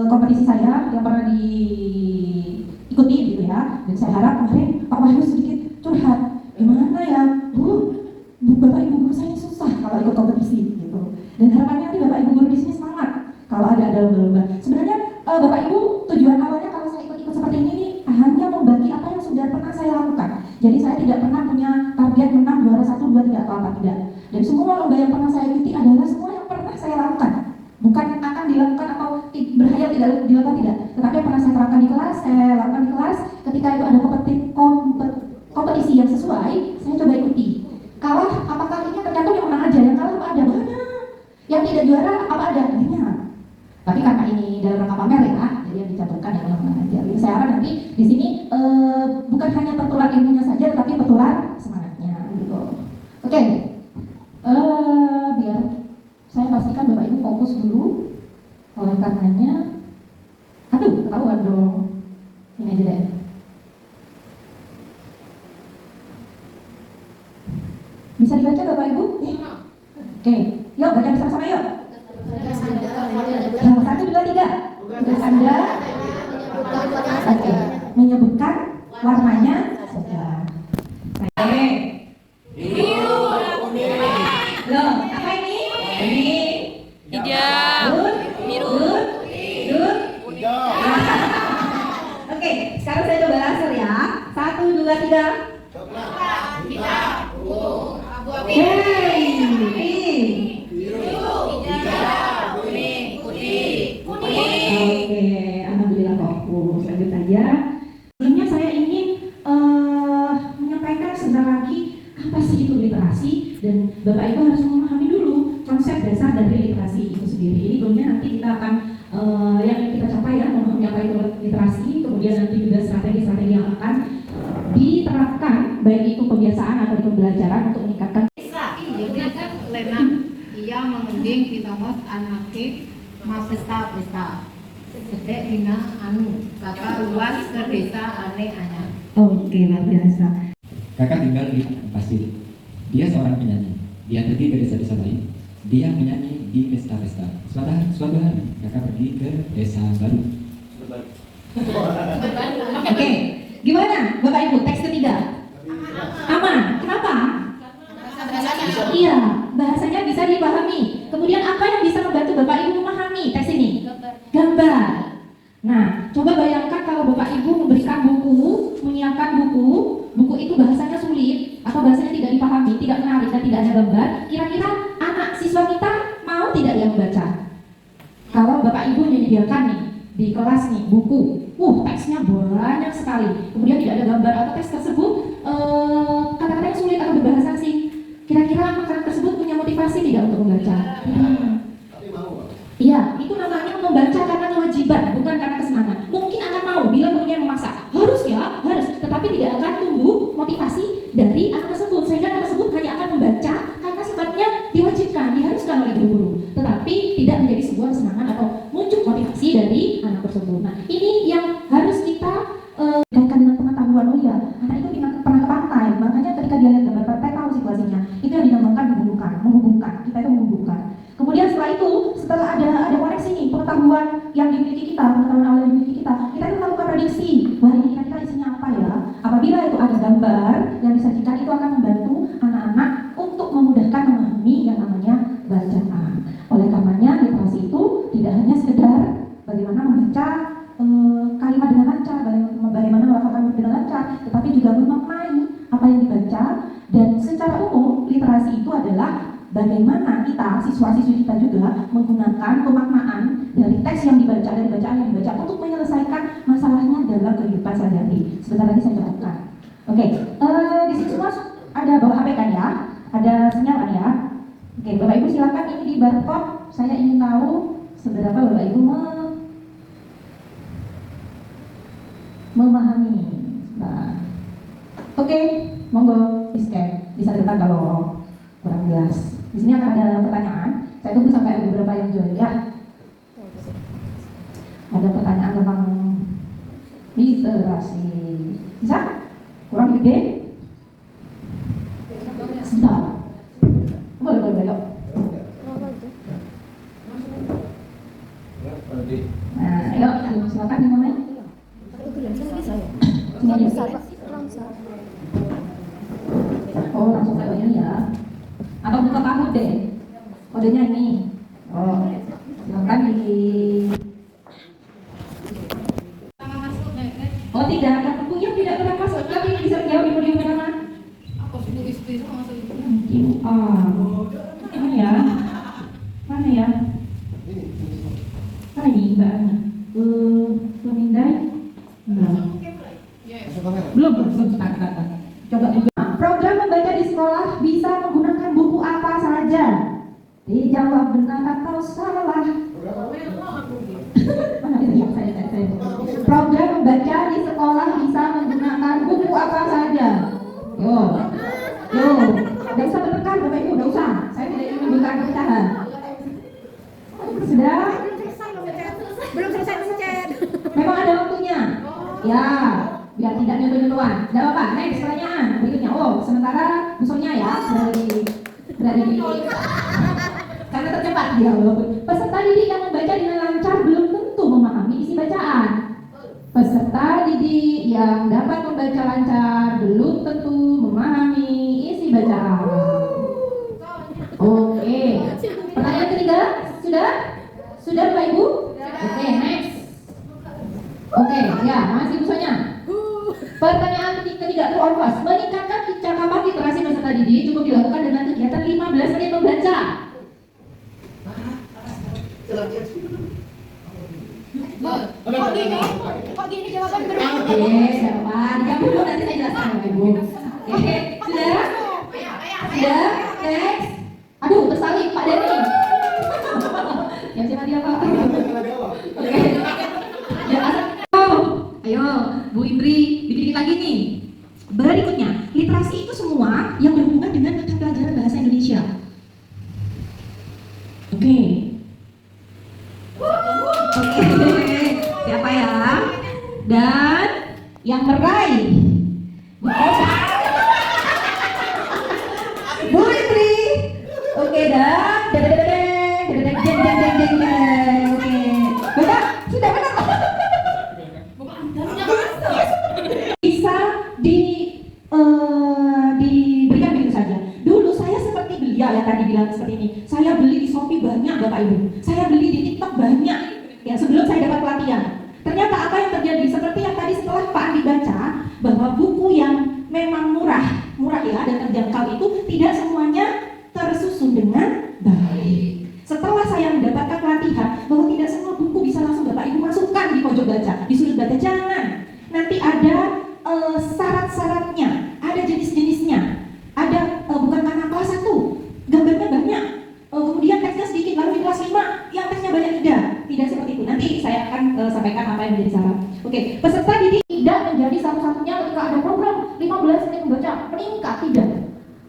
kompetisi saya yang pernah diikuti gitu ya, dan saya harap kemarin Pak Wahyu sedikit curhat, gimana ya Bu Bapak Ibu guru saya susah kalau ikut kompetisi gitu. Dan harapannya nanti Bapak Ibu guru di sini semangat kalau ada lomba-lomba. Sebenarnya Bapak Ibu tujuan awalnya kalau saya ikut seperti ini hanya membagi apa yang sudah pernah saya lakukan. Jadi saya tidak pernah punya target menang juara 1, 2, 3 atau apa tidak. Dan semua lomba yang pernah saya ikuti adalah semua yang pernah saya lakukan. Bukan akan dilakukan atau berhayal tidak dilakukan tidak. Tetapi yang pernah saya terapkan di kelas, saya lakukan di kelas. Ketika itu ada kompetisi yang sesuai, saya coba ikuti. Kalah apa kalinya tergantung yang menang aja, yang kalah apa ada banyak. Yang tidak juara apa ada banyak. Tapi karena ini dalam rangka pamer ya, jadi yang dicantumkan yang menang aja. Jadi saya harap nanti di sini bukan hanya tertular ilmunya saja, tetapi tertular semangatnya gitu. Oke. Biar saya pastikan Bapak Ibu fokus dulu. Oleh karenanya, ketahuan dong. Ini aja deh. Oke, yuk baca bersama-sama yuk. Yang 1, 2, 3. Tugas Anda menyebutkan warnanya saja. Oke. Biru. Loh, apa ini? Ini Hijau. Biru. Oke, sekarang saya coba laser ya. 1, 2, 3. Oke, alhamdulillah fokus. Lanjut aja. Sebelumnya saya ingin menyampaikan sebentar lagi apa sih itu literasi, dan Bapak Ibu harus memahami dulu konsep dasar dari literasi itu sendiri. Ini tentunya nanti kita akan yang kita capai ya, memahami apa itu literasi, kemudian nanti juga strategi-strategi yang akan diterapkan baik itu kebiasaan atau di pembelajaran untuk meningkatkan. Lena ia mengending pinomos anake mapesta-pesta sedek dina anu kakak luas ke desa aneh anyar. Oke, luar biasa. Kakak tinggal di pasir. Dia seorang penyanyi. Dia pergi ke desa-desa lain. Dia menyanyi di pesta-pesta. Suatu hari kakak pergi ke desa baru. Oke, gimana Bapak Ibu teks ketiga? Aman. Kenapa? Iya, bahasanya bisa dipahami. Kemudian apa yang bisa membantu Bapak Ibu memahami teks ini? Gambar. Nah, coba bayangkan kalau Bapak Ibu memberikan buku, menyiapkan buku itu bahasanya sulit atau bahasanya tidak dipahami, tidak menarik dan tidak ada gambar. Kira-kira anak siswa kita mau tidak yang membaca? Kalau Bapak Ibu menyediakan nih di kelas nih buku, teksnya banyak sekali, kemudian tidak ada gambar atau teks tersebut kata-kata yang sulit atau berbahasa asing, kira-kira anak-anak tersebut punya motivasi tidak untuk membaca? Iya, itu namanya membaca karena kewajiban, bukan karena kesenangan. Mungkin anak mau bila gurunya memaksa, harus ya, harus, tetapi tidak akan tumbuh motivasi dari anak tersebut, sehingga anak tersebut hanya akan membaca karena sifatnya diwajibkan, diharuskan oleh guru-guru, tetapi tidak menjadi sebuah kesenangan atau muncul motivasi dari anak tersebut. Nah, ini yang harus kita kaitkan dengan pengetahuan. Oh ya, anak itu pernah ke pantai, makanya ketika dia lihat gambar pantai tahu situasinya. Itu yang dinamakan menghubungkan. Kita itu menghubungkan. Kemudian setelah ada koneksi nih, pengetahuan yang dimiliki kita, pengetahuan awal yang dimiliki kita itu melakukan prediksi. Wah, ini kira-kira isinya apa ya? Apabila itu ada gambar yang disajikan, itu akan membantu anak-anak untuk memudahkan memahami yang namanya bacaan. Oleh karenanya literasi itu tidak hanya sekedar bagaimana membaca kalimat dengan lancar, bagaimana melafalkan dengan lancar, tetapi juga memaknai apa yang dibaca. Dan secara umum literasi itu adalah bagaimana kita, siswa-siswi kita juga menggunakan pemaknaan dari teks yang dibaca, dari bacaan yang dibaca untuk menyelesaikan masalahnya dalam kehidupan sehari-hari. Sebentar lagi saya jelaskan. Oke, di sini semua ada bawa HP kan ya? Ada sinyal kan ya? Oke, Bapak Ibu silakan ini di barcode. Saya ingin tahu seberapa Bapak Ibu memahami. Nah, oke, monggo di-scan, disadarkan kalau kurang jelas. Di sini akan ada pertanyaan. Saya tunggu sampai ada beberapa yang join ya. Ada pertanyaan tentang literasi. Bisa? Kurang gede? Sebentar. Boleh, yuk. Nah, yuk, silakan dimulai. Oh, langsung kayak ini ya. Atau buka kamu deh. Kodenya ini. Oh, silakan di. Oh, tidak ada bukunya, tidak pernah masuk. Tapi bisa jauh di podium mana? Aku sudah istri sama masuk itu. Mana ya? Mana ya? Mana ini mbaknya? Pemindai? Belum. Coba buka. Program membaca di sekolah bisa menggunakan buku apa saja? Dijawab benar atau salah? Mana itu saya. Program membaca di sekolah bisa menggunakan buku apa saja? Yo, tidak usah bertengkar Bapak Ibu, tidak usah. Saya tidak ingin menimbulkan perpecahan. Sudah? Belum selesai mencet. Memang ada waktunya. Ya, biar tidak nyentuh-nyentuhan. Tidak apa-apa. Next pertanyaan berikutnya. Oh, sementara musuhnya ya dari karena tercepat dia walaupun. Peserta didik yang membaca dengan lancar belum tentu memahami isi bacaan. Peserta didik yang dapat membaca lancar belum tentu memahami isi bacaan. Oke. Pertanyaan ketiga, sudah? Sudah Bapak Ibu? Oke, next. Oke, ya, masih busanya. Pertanyaan ketiga, true or false. Meningkatkan kecakapan literasi peserta didik cukup dilakukan dengan kegiatan 15 menit membaca. Kok gini jawaban berat? Oke, siapa? Dijawab dulu nanti saya jelaskan Bapak Ibu. Oke, sudah? Sudah? Next. Aduh, tersalib Pak Denny. Yang siapa dia Pak? Oke. Ya, ayo, Bu Indri, dikit lagi nih. Berikutnya, literasi itu semua yang berhubungan dengan mata pelajaran bahasa Indonesia. Oke. Oke, siapa ya? Dan yang meraih Bu Indri. Oke, dan oke. Bapak, sudah benar. Bisa diberikan begitu saja. Dulu saya seperti beliau yang tadi bilang seperti ini. Saya beli di Shopee banyak Bapak Ibu. Saya beli di TikTok banyak. Ya sebelum saya dapat pelatihan. Ternyata apa yang terjadi seperti yang tadi setelah Pak Andi baca bahwa buku yang memang murah ya dan terjangkau itu tidak semuanya tersusun dengan baik. Setelah saya mendapatkan pelatihan bahwa tidak semua buku bisa langsung Bapak Ibu masukkan di pojok baca, di sudut baca, jangan. Nanti ada syarat-syaratnya, ada jenis-jenisnya, ada bukan karena kelas 1 gambarnya banyak, kemudian teksnya sedikit, lalu di kelas 5 yang teksnya banyak, tidak seperti itu. Nanti saya akan sampaikan apa yang menjadi syarat. Oke, peserta didik tidak menjadi satu-satunya ketika ada program 15 menit membaca meningkat, tidak.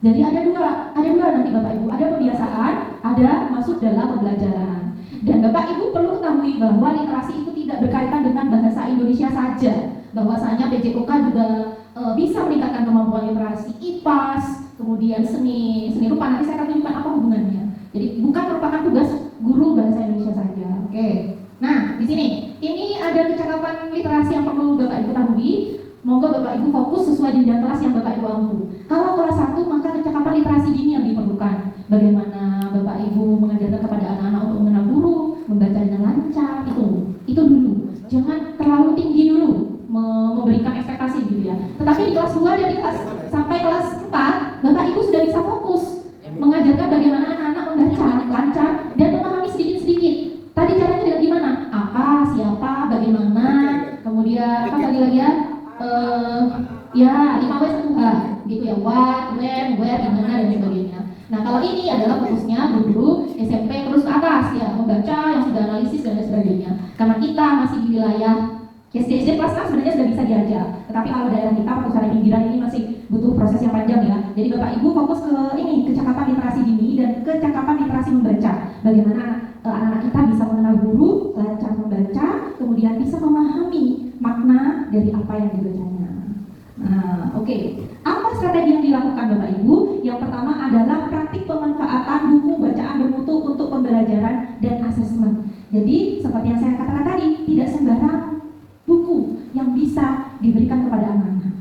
Jadi ada dua nanti Bapak Ibu, ada pembiasaan, ada masuk dalam pembelajaran. Dan Bapak Ibu perlu ketahui bahwa literasi itu tidak berkaitan dengan bahasa Indonesia saja. Bahwasanya PJOK juga bisa meningkatkan kemampuan literasi IPAS, kemudian seni rupa. Nanti saya akan tunjukkan apa hubungannya. Jadi bukan merupakan tugas guru bahasa Indonesia saja. Oke. Nah, di sini ini ada kecakapan literasi yang perlu Bapak Ibu ketahui. Monggo Bapak Ibu fokus sesuai jenjang kelas yang Bapak Ibu mampu. Kalau kelas 1 maka kecakapan literasi dini yang diperlukan. Bagaimana Bapak Ibu mengajarkan kepada anak-anak untuk mengenal guru, membaca dengan lancar, itu dulu. Jangan terlalu tinggi dulu memberikan ekspektasi gitu ya. Tetapi di kelas 2 dan di kelas sampai kelas 4 Bapak Ibu sudah bisa fokus mengajarkan bagaimana anak-anak membaca lancar dan memahami sedikit-sedikit. Tadi caranya dengan gimana? Apa, siapa, bagaimana, kemudian apa lagi ya? Ya 5W 1H gitu ya, what, when, where, dimana dan sebagainya. Nah kalau ini adalah fokusnya guru SMP terus ke atas ya, membaca yang sudah analisis dan sebagainya. Karena kita masih di wilayah SD kelas 6 sebenarnya sudah bisa diajar, tetapi kalau daerah kita Pusat Pinggiran ini masih butuh proses yang panjang ya. Jadi Bapak Ibu fokus ke ini, kecakapan literasi dini dan kecakapan literasi membaca. Bagaimana anak-anak kita bisa mengenal guru, lancar membaca, kemudian bisa memahami makna dari apa yang dibacanya. Nah, oke. Apa strategi yang dilakukan Bapak Ibu? Yang pertama adalah praktik pemanfaatan buku bacaan bermutu untuk pembelajaran dan asesmen. Jadi seperti yang saya katakan tadi, tidak sembarang buku yang bisa diberikan kepada anak-anak.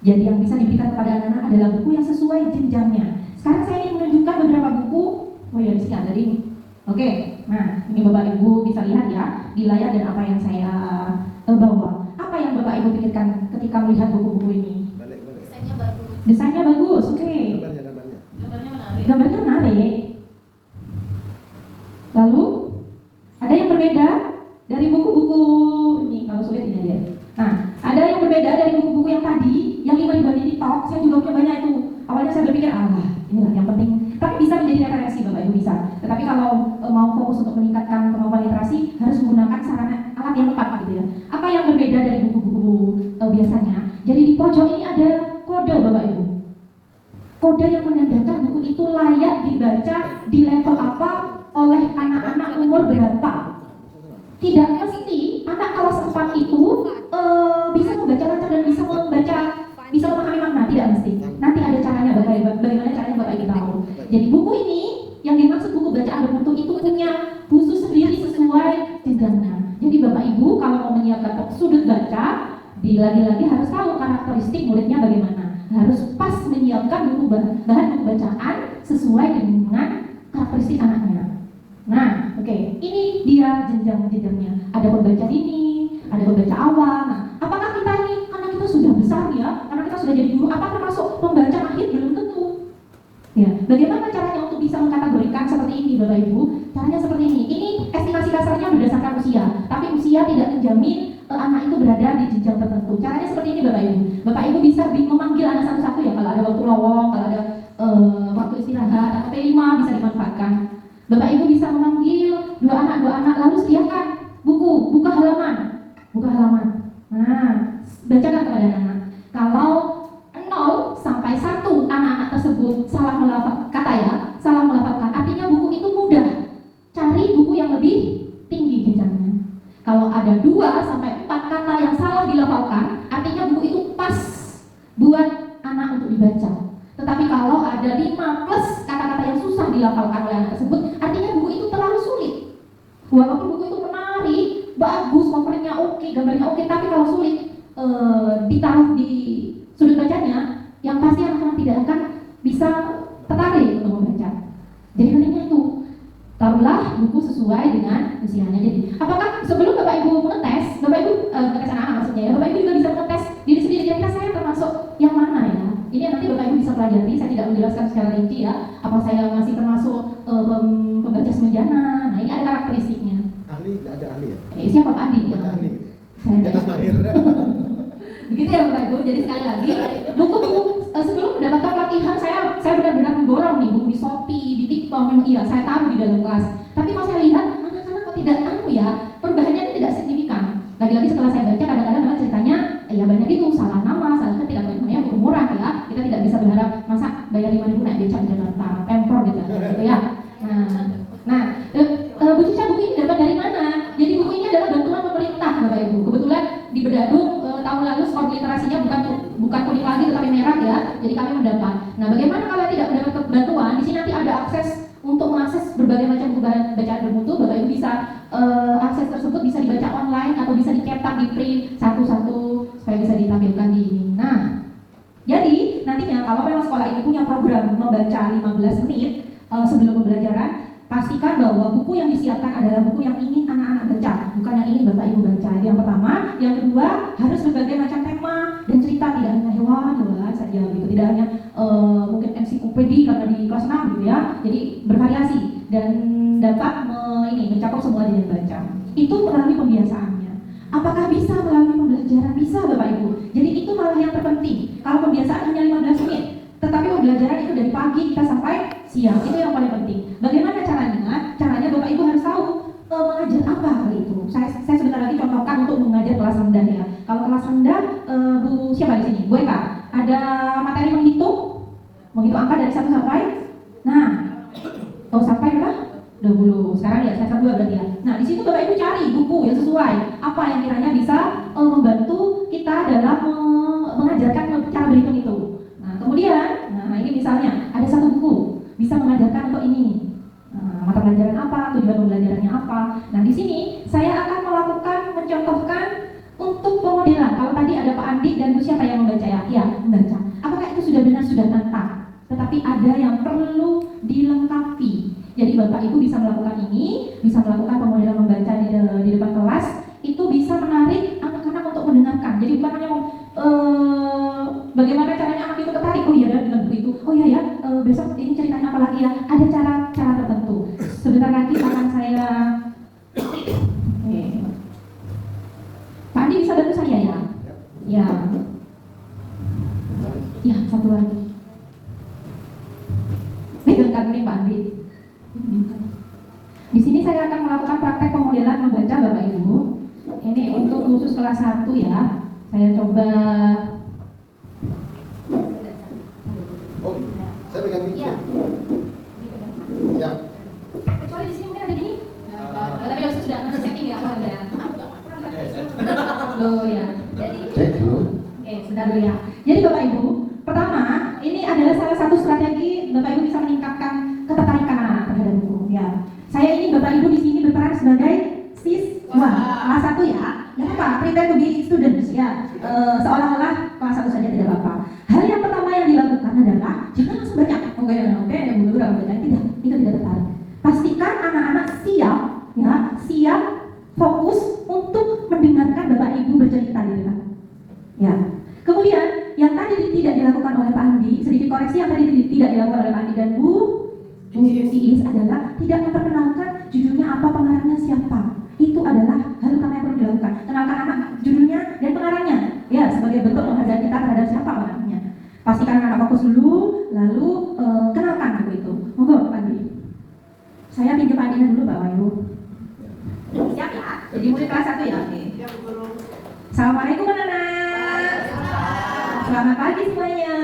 Jadi yang bisa diberikan kepada anak-anak adalah buku yang sesuai jenjangnya. Sekarang saya ingin menunjukkan beberapa buku. Oh ya, di sini ada ini. Oke, nah ini Bapak Ibu bisa lihat ya di layar dan apa yang saya bawa. Apa yang Bapak Ibu pikirkan ketika melihat buku-buku ini? Desainnya bagus. Desainnya bagus, oke. Gambarnya menarik. Lalu ada yang berbeda dari buku-buku ini, kalau sulit ini dia. Nah, ada yang berbeda dari buku-buku yang tadi, yang 5 dibanding TikTok. Saya juga punya banyak itu. Awalnya saya berpikir, inilah yang penting. Tapi bisa menjadi referensi Bapak Ibu bisa. Tetapi kalau mau fokus untuk meningkatkan kemampuan literasi, harus menggunakan sarana alat yang tepat gitu ya. Apa yang berbeda dari buku-buku biasanya? Jadi di pojok ini ada kode Bapak Ibu. Kode yang menandakan buku itu layak dibaca di level apa oleh anak-anak umur berapa. Tidak mesti anak kelas 4 itu bisa membaca lancar dan bisa memahami makna, tidak mesti. Nanti ada caranya bagaimana caranya Bapak Ibu tahu. Jadi buku ini yang dimaksud buku bacaan bermutu lagi-lagi harus tahu karakteristik muridnya bagaimana. Harus pas menyiapkan bahan buku bacaan sesuai dengan karakteristik anaknya. Nah, oke, ini dia jenjang-jenjangnya. Ada pembaca dini, ada pembaca awal. Nah, apakah kita ini karena kita sudah besar ya, karena kita sudah jadi guru, apa termasuk pembaca akhir? Belum tentu. Ya, bagaimana caranya untuk bisa mengkategorikan seperti ini, Bapak Ibu? Caranya seperti ini. Ini estimasi kasarnya berdasarkan usia, tapi usia tidak menjamin anak itu berada di jenjang tertentu. Caranya seperti ini, Bapak Ibu. Bapak Ibu bisa memanggil anak satu-satu ya, kalau ada waktu lowong, kalau ada waktu istirahat, atau P5 bisa dimanfaatkan. Bapak Ibu bisa memanggil dua anak, lalu sediakan buka halaman. Nah, bacakan kepada anak. Kalau 0 sampai 1 anak-anak tersebut salah melafalkan, artinya buku itu mudah. Cari buku yang lebih tinggi jenjangnya. Kalau ada 2 sampai 4 kata yang salah dilafalkan, artinya buku itu pas buat anak untuk dibaca. Tetapi kalau ada 5 plus kata-kata yang susah dilafalkan oleh anak tersebut, artinya buku itu terlalu sulit. Walaupun buku itu menarik, bagus, covernya oke, gambarnya oke, tapi kalau sulit ditaruh di sudut bacanya, yang pasti anak-anak tidak akan bisa tertarik untuk membaca. Jadi pentingnya itu, taruhlah buku sesuai dengan usianya. Jadi, apakah sebelum Bapak Ibu mengetes, Bapak Ibu mengetes anak-anak maksudnya ya, Bapak Ibu juga bisa mengetes diri sendiri, kira-kira saya termasuk yang mana ya? Ini nanti Bapak Ibu bisa pelajari, saya tidak menjelaskan secara rinci ya, apa saya masih termasuk pembaca semenjana. Nah, ini ada karakteristiknya. Ahli, tidak ada ahli ya? Siapa Pak Andi? Ahli. Saya lahir. Begitu ya Bapak Ibu. Jadi sekali lagi, buku-buku sebelum mendapatkan pelatihan saya benar-benar mendorong nih buku di Shopee, di TikTok, memang iya saya taruh di dalam kelas. Tapi kalau saya lihat anak-anak kok tidak perubahannya itu tidak signifikan. Lagi-lagi setelah saya baca kadang-kadang memang ceritanya ya banyak itu salah nama, salah ketik, namanya buku murah ya. Kita tidak bisa berharap masa bayar 5.000 naik becak di Jakarta, Pemprov gitu ya. Nah, Bu Cica, buku ini dapat dari mana? Jadi buku ini adalah bantuan pemerintah Bapak Ibu. Kebetulan di Bedadung tahun lalu skor literasinya bukan kuning lagi tetapi merah ya. Jadi kami mendapat. Nah, bagaimana kalau tidak mendapat bantuan? Di sini nanti ada akses untuk mengakses berbagai macam buku bacaan bermutu. Bapak Ibu bisa akses tersebut bisa dibaca online atau bisa dicetak di print satu-satu supaya bisa ditampilkan di ini. Nah, jadi nantinya kalau memang sekolah ini punya program membaca 15 menit sebelum pembelajaran, pastikan bahwa buku yang disiapkan adalah buku yang ingin anak-anak baca, bukan yang ingin Bapak Ibu baca. Itu yang pertama. Yang kedua, harus berbagai macam tema dan cerita, tidak hanya hewan saja gitu, tidak hanya mungkin ensiklopedia karena di kelas 6 gitu ya. Jadi bervariasi dan dapat mencakup semua jenis baca. Itu melalui pembiasaannya. Apakah bisa melalui pembelajaran? Bisa Bapak Ibu. Jadi itu malah yang terpenting. Kalau pembiasaan hanya 15 menit, tetapi pembelajaran itu dari pagi kita sampai siang, itu yang paling penting. Bagaimana caranya? Caranya Bapak Ibu harus tahu mengajar apa kali itu. Saya sebentar lagi contohkan untuk mengajar kelas rendah ya. Kalau kelas rendah, Bu siapa di sini? Bu Eka. Ada materi menghitung angka dari 1 sampai. Nah, sampai berapa? 20. Sekarang ya saya 2 berarti ya. Nah, di situ Bapak Ibu cari buku yang sesuai. Apa yang kiranya bisa membantu kita dalam mengajarkan cara berhitung itu. Nah, kemudian, ini misalnya ada satu buku bisa mengajarkan untuk ini. Mata pelajaran apa, tujuan pembelajarannya apa. Nah, di sini saya akan mencontohkan untuk pemodelan. Kalau tadi ada Pak Andi dan Bu siapa yang membaca ya? Iya, membaca. Apakah itu sudah benar, sudah tepat? Tetapi ada yang perlu dilengkapi. Jadi Bapak Ibu bisa melakukan ini, bisa melakukan pemodelan membaca di depan kelas. Itu bisa menarik anak-anak untuk mendengarkan. Jadi bukan hanya bagaimana caranya anak itu tertarik. Oh iya, dengan buku itu. Oh iya ya, besok ini ceritanya apa lagi ya? Ada cara tertentu. Sebentar lagi akan saya. Pak Andi bisa bantu saya ya? Ya. Ya, satu lagi. Megangkan ini Pak Andi. Di sini saya akan melakukan praktek pemodelan membaca Bapak Ibu. Ini untuk khusus kelas 1 ya. Saya coba. Oh, saya pegang ini. Iya. Ya. Kecuali di sini mungkin ada gini. Tapi harus sudah ada setting ya awal ya. Loh ya. Jadi. Cek dulu. Oke, sebentar dulu ya. Jadi Bapak Ibu, pertama ini adalah salah satu strategi Bapak Ibu bisa meningkatkan ketertarikan anak terhadap buku. Ya. Saya ini Bapak Ibu di sini berperan sebagai siswa kelas 1 ya. Jangan lupa pretend to be students ya. ya, seolah-olah kelas 1 saja tidak apa-apa. Hal yang pertama yang dilakukan adalah jangan langsung baca. Oke, beberapa baca tidak, itu tidak tepat. Pastikan anak-anak siap, ya, siap fokus untuk mendengarkan Bapak Ibu bercerita di depan. Ya. Kemudian yang tadi tidak dilakukan oleh Pak Andi, sedikit koreksi, yang tadi tidak dilakukan oleh Pak Andi dan Bu Iis adalah tidak memperkenalkan judulnya apa, pengarangnya siapa. Itu adalah hal utama yang perlu dilakukan. Kenalkan anak judulnya dan pengarangnya, ya, sebagai bentuk penghargaan kita terhadap siapa pengarangnya. Pastikan anak fokus dulu, lalu kenalkan buku itu. Monggo Pak Andi. Saya pinjam Pak Andi dulu Bapak Ibu. Siap ya? Jadi murid kelas 1 ya? Oke. Assalamualaikum anak-anak. Selamat pagi semuanya.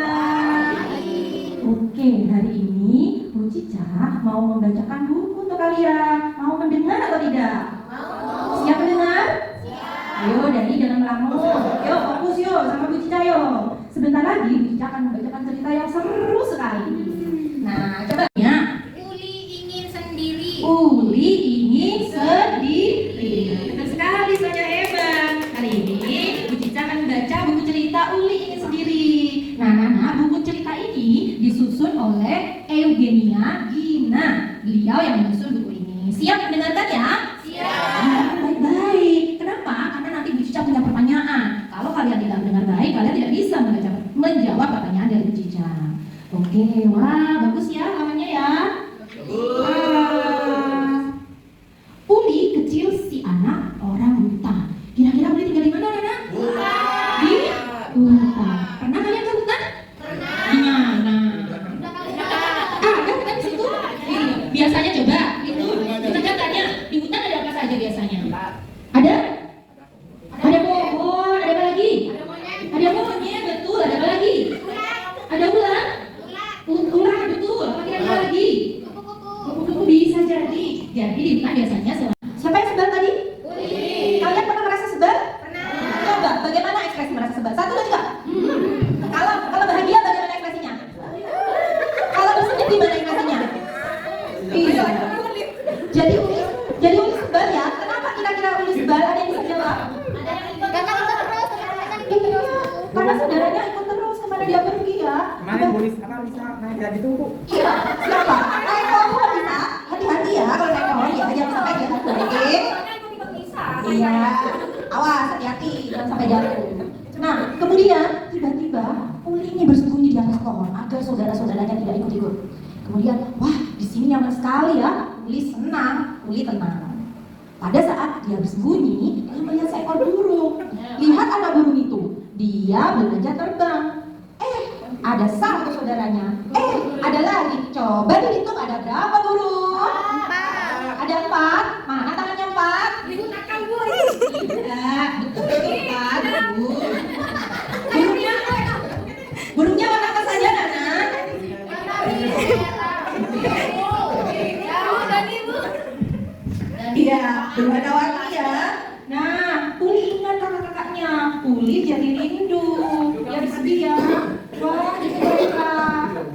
Oke, hari ini Bu Cica mau membacakan buku untuk kalian. Mau mendengar atau tidak? Mau. Siap mendengar? Siap. Ayo, Dani jangan melamun. Yuk, fokus yuk sama Bu Cica yuk. Sebentar lagi Bu Cica akan membacakan cerita yang seru sekali. Nah, coba ya. Uli ingin sendiri. Uli ingin sendiri. Betul sekali, soalnya hebat. Hari ini Bu Cica akan membaca buku cerita Uli ingin sendiri. Nah, buku cerita ini disusun oleh Eugenia Gina. Beliau yang menyusun buku ini. Siap mendengarkan ya? Siap. Baik-baik. Kenapa? Karena nanti Bu Cica punya pertanyaan. Kalau kalian tidak mendengar baik, kalian tidak bisa menjawab pertanyaan dari Bu Cica. Oke, wah bagus ya namanya ya. Uli kecil si anak orang hutan. Kira-kira Uli tinggal di mana, Nana? Di hutan. Pernah kalian ke hutan? Pernah. Di mana? Ada hutan di situ? Iya. Biasanya coba itu kita tanya di hutan ada apa saja biasanya? Ada? Ada pohon, ada apa lagi? Ada monyet, betul. Ada apa lagi? Ada ular? Ular, betul. Apa kira-kira lagi? Kupu-kupu bisa jadi. Jadi di hutan biasanya siapa yang sebel tadi? Kalian pernah merasa sebel? Pernah. Coba, bagaimana ekspresi merasa sebel? 1, 2, 3. Kalau bahagia bagaimana ekspresinya? Kalau bersedih gimana ekspresinya? Iya. Jadi Uli sebel ya? Kenapa kira-kira Uli sebel? Ada yang bisa jawab? Karena saudaranya ikut terus kemana dia pergi ya. Kemarin Bu Lisa naik jadi tunggu. Iya, siapa? Naik pohon bisa. Hati-hati ya kalau naik pohon ya, jangan sampai jatuh balik. Iya, awas, hati-hati, jangan sampai jatuh. Nah, kemudian tiba-tiba Uli ini bersembunyi di atas pohon agar saudara-saudaranya tidak ikut-ikut. Kemudian, wah, di sini nyaman sekali ya. Uli senang, Uli tenang. Pada saat dia bersembunyi, dia melihat seekor burung. Lihat anak burung itu, dia belajar terbang. Ada satu saudaranya. Ada lagi. Coba dihitung ada berapa burung? 4. Ada 4. Mana tangannya 4? Digunakan Bu. Tidak, betul 4 burung. Burungnya warna apa saja, Nana? Iya, berwarna-warni ya. Nah, Uli ingat kakak-kakaknya. Uli jadi rindu. Yang sedih ya. Wah, mereka.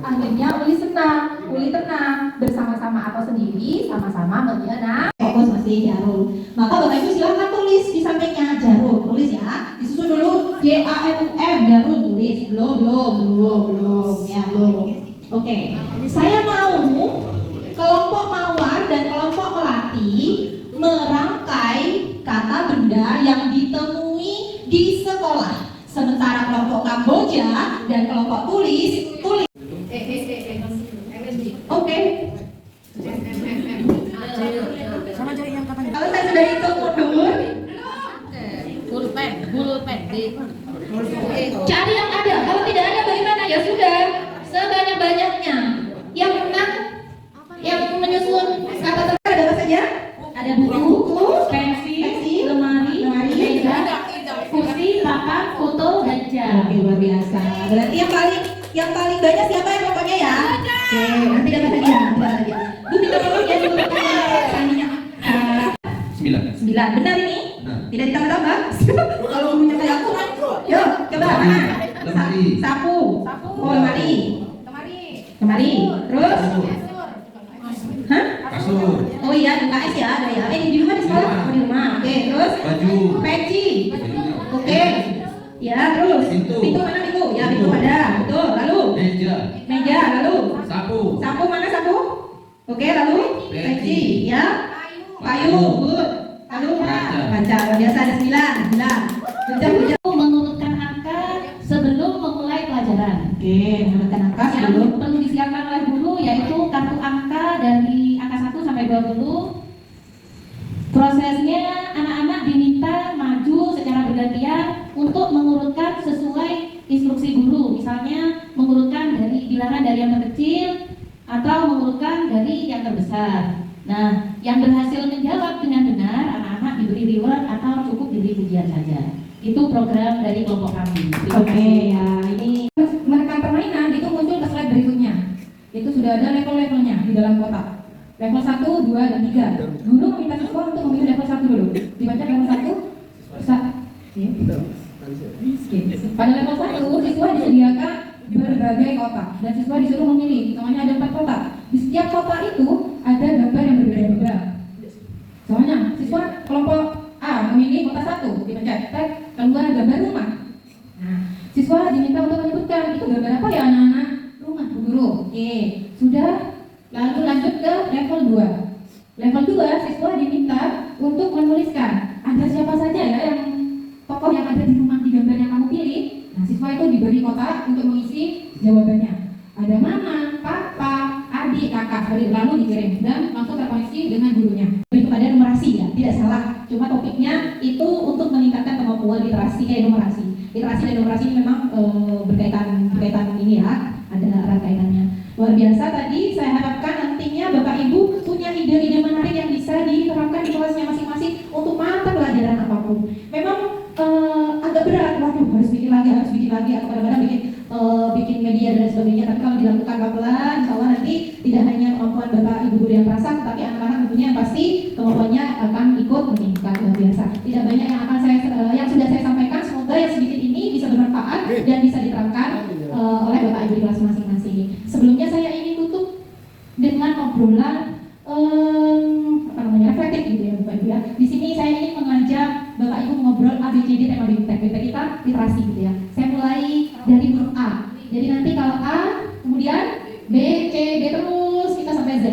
Akhirnya Uli senang, Uli tenang. Bersama-sama atau sendiri, sama-sama menyenang. Fokus masih Jarul. Maka Bapak Ibu silahkan tulis di sampingnya Jarul. Tulis ya. Disusun dulu JARUF. Jarul tulis. Belum. Ya, belum. Oke. Saya mau kelompok mawar dan kelompok melati merangkai kata benda yang ditemui di sekolah. Sementara kelompok Kamboja dan kelompok tulis. Oke. Sama jadi yang katanya. Kalau saya sudah hitung mundur. Pulpen. Cari yang ada. Kalau tidak ada bagaimana? Ya sudah. Sebanyak-banyaknya. Yang menang, yang menyusun kata ada apa saja? Ada buku, pensil, lemari, meja, kursi, papan, foto, dan jam. Oke, luar biasa. Berarti yang paling banyak siapa yang pokoknya ya? Oke, nanti dapat hadiah. Bu minta tolong ya dulu sandinya. 9. Benar ini? Tidak ditambah-tambah? Kalau gurunya kayak aku, yuk coba. Lemari. Sapu. Oh, lemari. Terus? Hah? Kasur. Oh iya, UKS ya, ada ya. Di rumah di sekolah? Oh, di rumah. Oke, terus? Baju. Peci. Oke. Ya, terus. Pintu. Pintu mana pintu? Ya, pintu ada. Betul. Lalu Meja. meja, lalu Sapu. sapu mana sapu? Oke, lalu peci, ya. Payung, good. Lalu kaca. Luar biasa ada 9. Itu Mengurutkan angka sebelum memulai pelajaran. Oke, menggunakan angka Yang sebelum. perlu disiapkan oleh guru yaitu kartu angka dari angka 1 sampai 20. Prosesnya anak-anak diminta maju secara bergantian untuk mengurutkan sesuai instruksi guru. Misalnya mengurutkan bilangan dari yang terkecil atau mengurutkan dari yang terbesar. Nah, yang berhasil menjawab dengan benar, anak-anak diberi reward atau cukup diberi pujian saja. Itu program dari kelompok kami. Oke, ya ini Menekan permainan itu muncul ke slide berikutnya. Itu sudah ada level-levelnya di dalam kotak. Level 1, 2, dan 3. Guru meminta siswa untuk memilih level 1 dulu. Dibaca level 1. Pada level 1, siswa disediakan berbagai kotak dan siswa disuruh memilih. Soalnya ada 4 kotak. Di setiap kotak itu ada gambar yang berbeda-beda. Soalnya siswa kelompok A memilih kotak 1, dipencet, keluar gambar rumah. Nah, siswa diminta untuk menyebutkan itu gambar apa ya anak-anak? Rumah, Bu Guru. Oke, sudah. Lalu lanjut ke level 2. Level 2, siswa diminta untuk menuliskan ada siapa saja ya yang tokoh yang ada di rumah di gambar yang kamu pilih. Nah, siswa itu diberi kotak untuk mengisi jawabannya. Ada mama, papa, adik, kakak, lalu dikirim dan langsung terkoneksi dengan gurunya. lebih kepada numerasi ya, tidak salah. Cuma topiknya itu untuk meningkatkan kemampuan literasi numerasi. Literasi dan numerasi ini memang berkaitan ini ya, ada erat kaitannya. Luar biasa tadi, saya harapkan nantinya Bapak Ibu punya ide-ide menarik yang bisa diterapkan di kelasnya masing-masing untuk mata pelajaran apapun. Memang agak berat, waduh harus bikin lagi, atau kadang-kadang bikin media dan sebagainya. Tapi kalau dilakukan pelan-pelan, insya Allah nanti tidak hanya kemampuan Bapak Ibu guru yang terasa, tapi anak-anak tentunya yang pasti kemampuannya akan ikut meningkat. Luar biasa. Tidak banyak yang akan yang sudah saya sampaikan. Semoga yang sedikit ini bisa bermanfaat dan bisa diterapkan oleh Bapak Ibu di kelas masing-masing. Sebelumnya saya ingin tutup dengan obrolan reflektif gitu ya Bapak Ibu ya. Di sini saya ingin mengajak Bapak Ibu ngobrol ABCD tema BIMTEK. BIMTEK kita literasi gitu ya. Saya mulai dari huruf A. Jadi nanti kalau A, kemudian B, C, D terus kita sampai Z.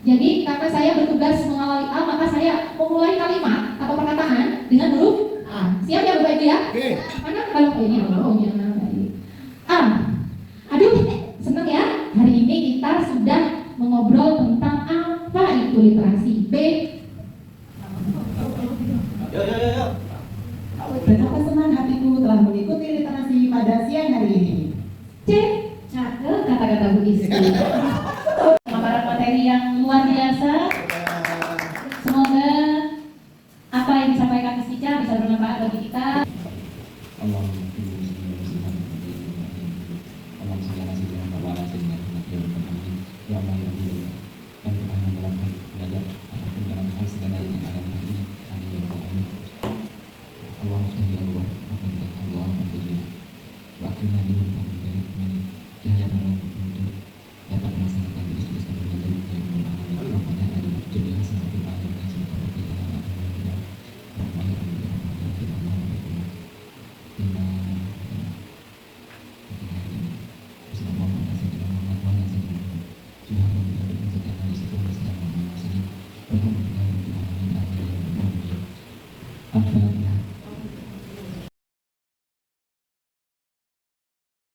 Jadi karena saya bertugas mengawali A, maka saya memulai kalimat atau perkataan dengan huruf A. Siap ya Bapak Ibu ya? Oke. Mana kalau ini A. Aduh, senang ya. Hari ini kita sudah mengobrol tentang apa itu literasi. B. Betapa senang hatiku telah mengikuti literasi pada siang hari ini. C. Cakep kata-kata Bu Isti. Pemaparan materi yang luar biasa. Semoga apa yang disampaikan Ms. Ica bisa bermanfaat bagi kita. Waktunya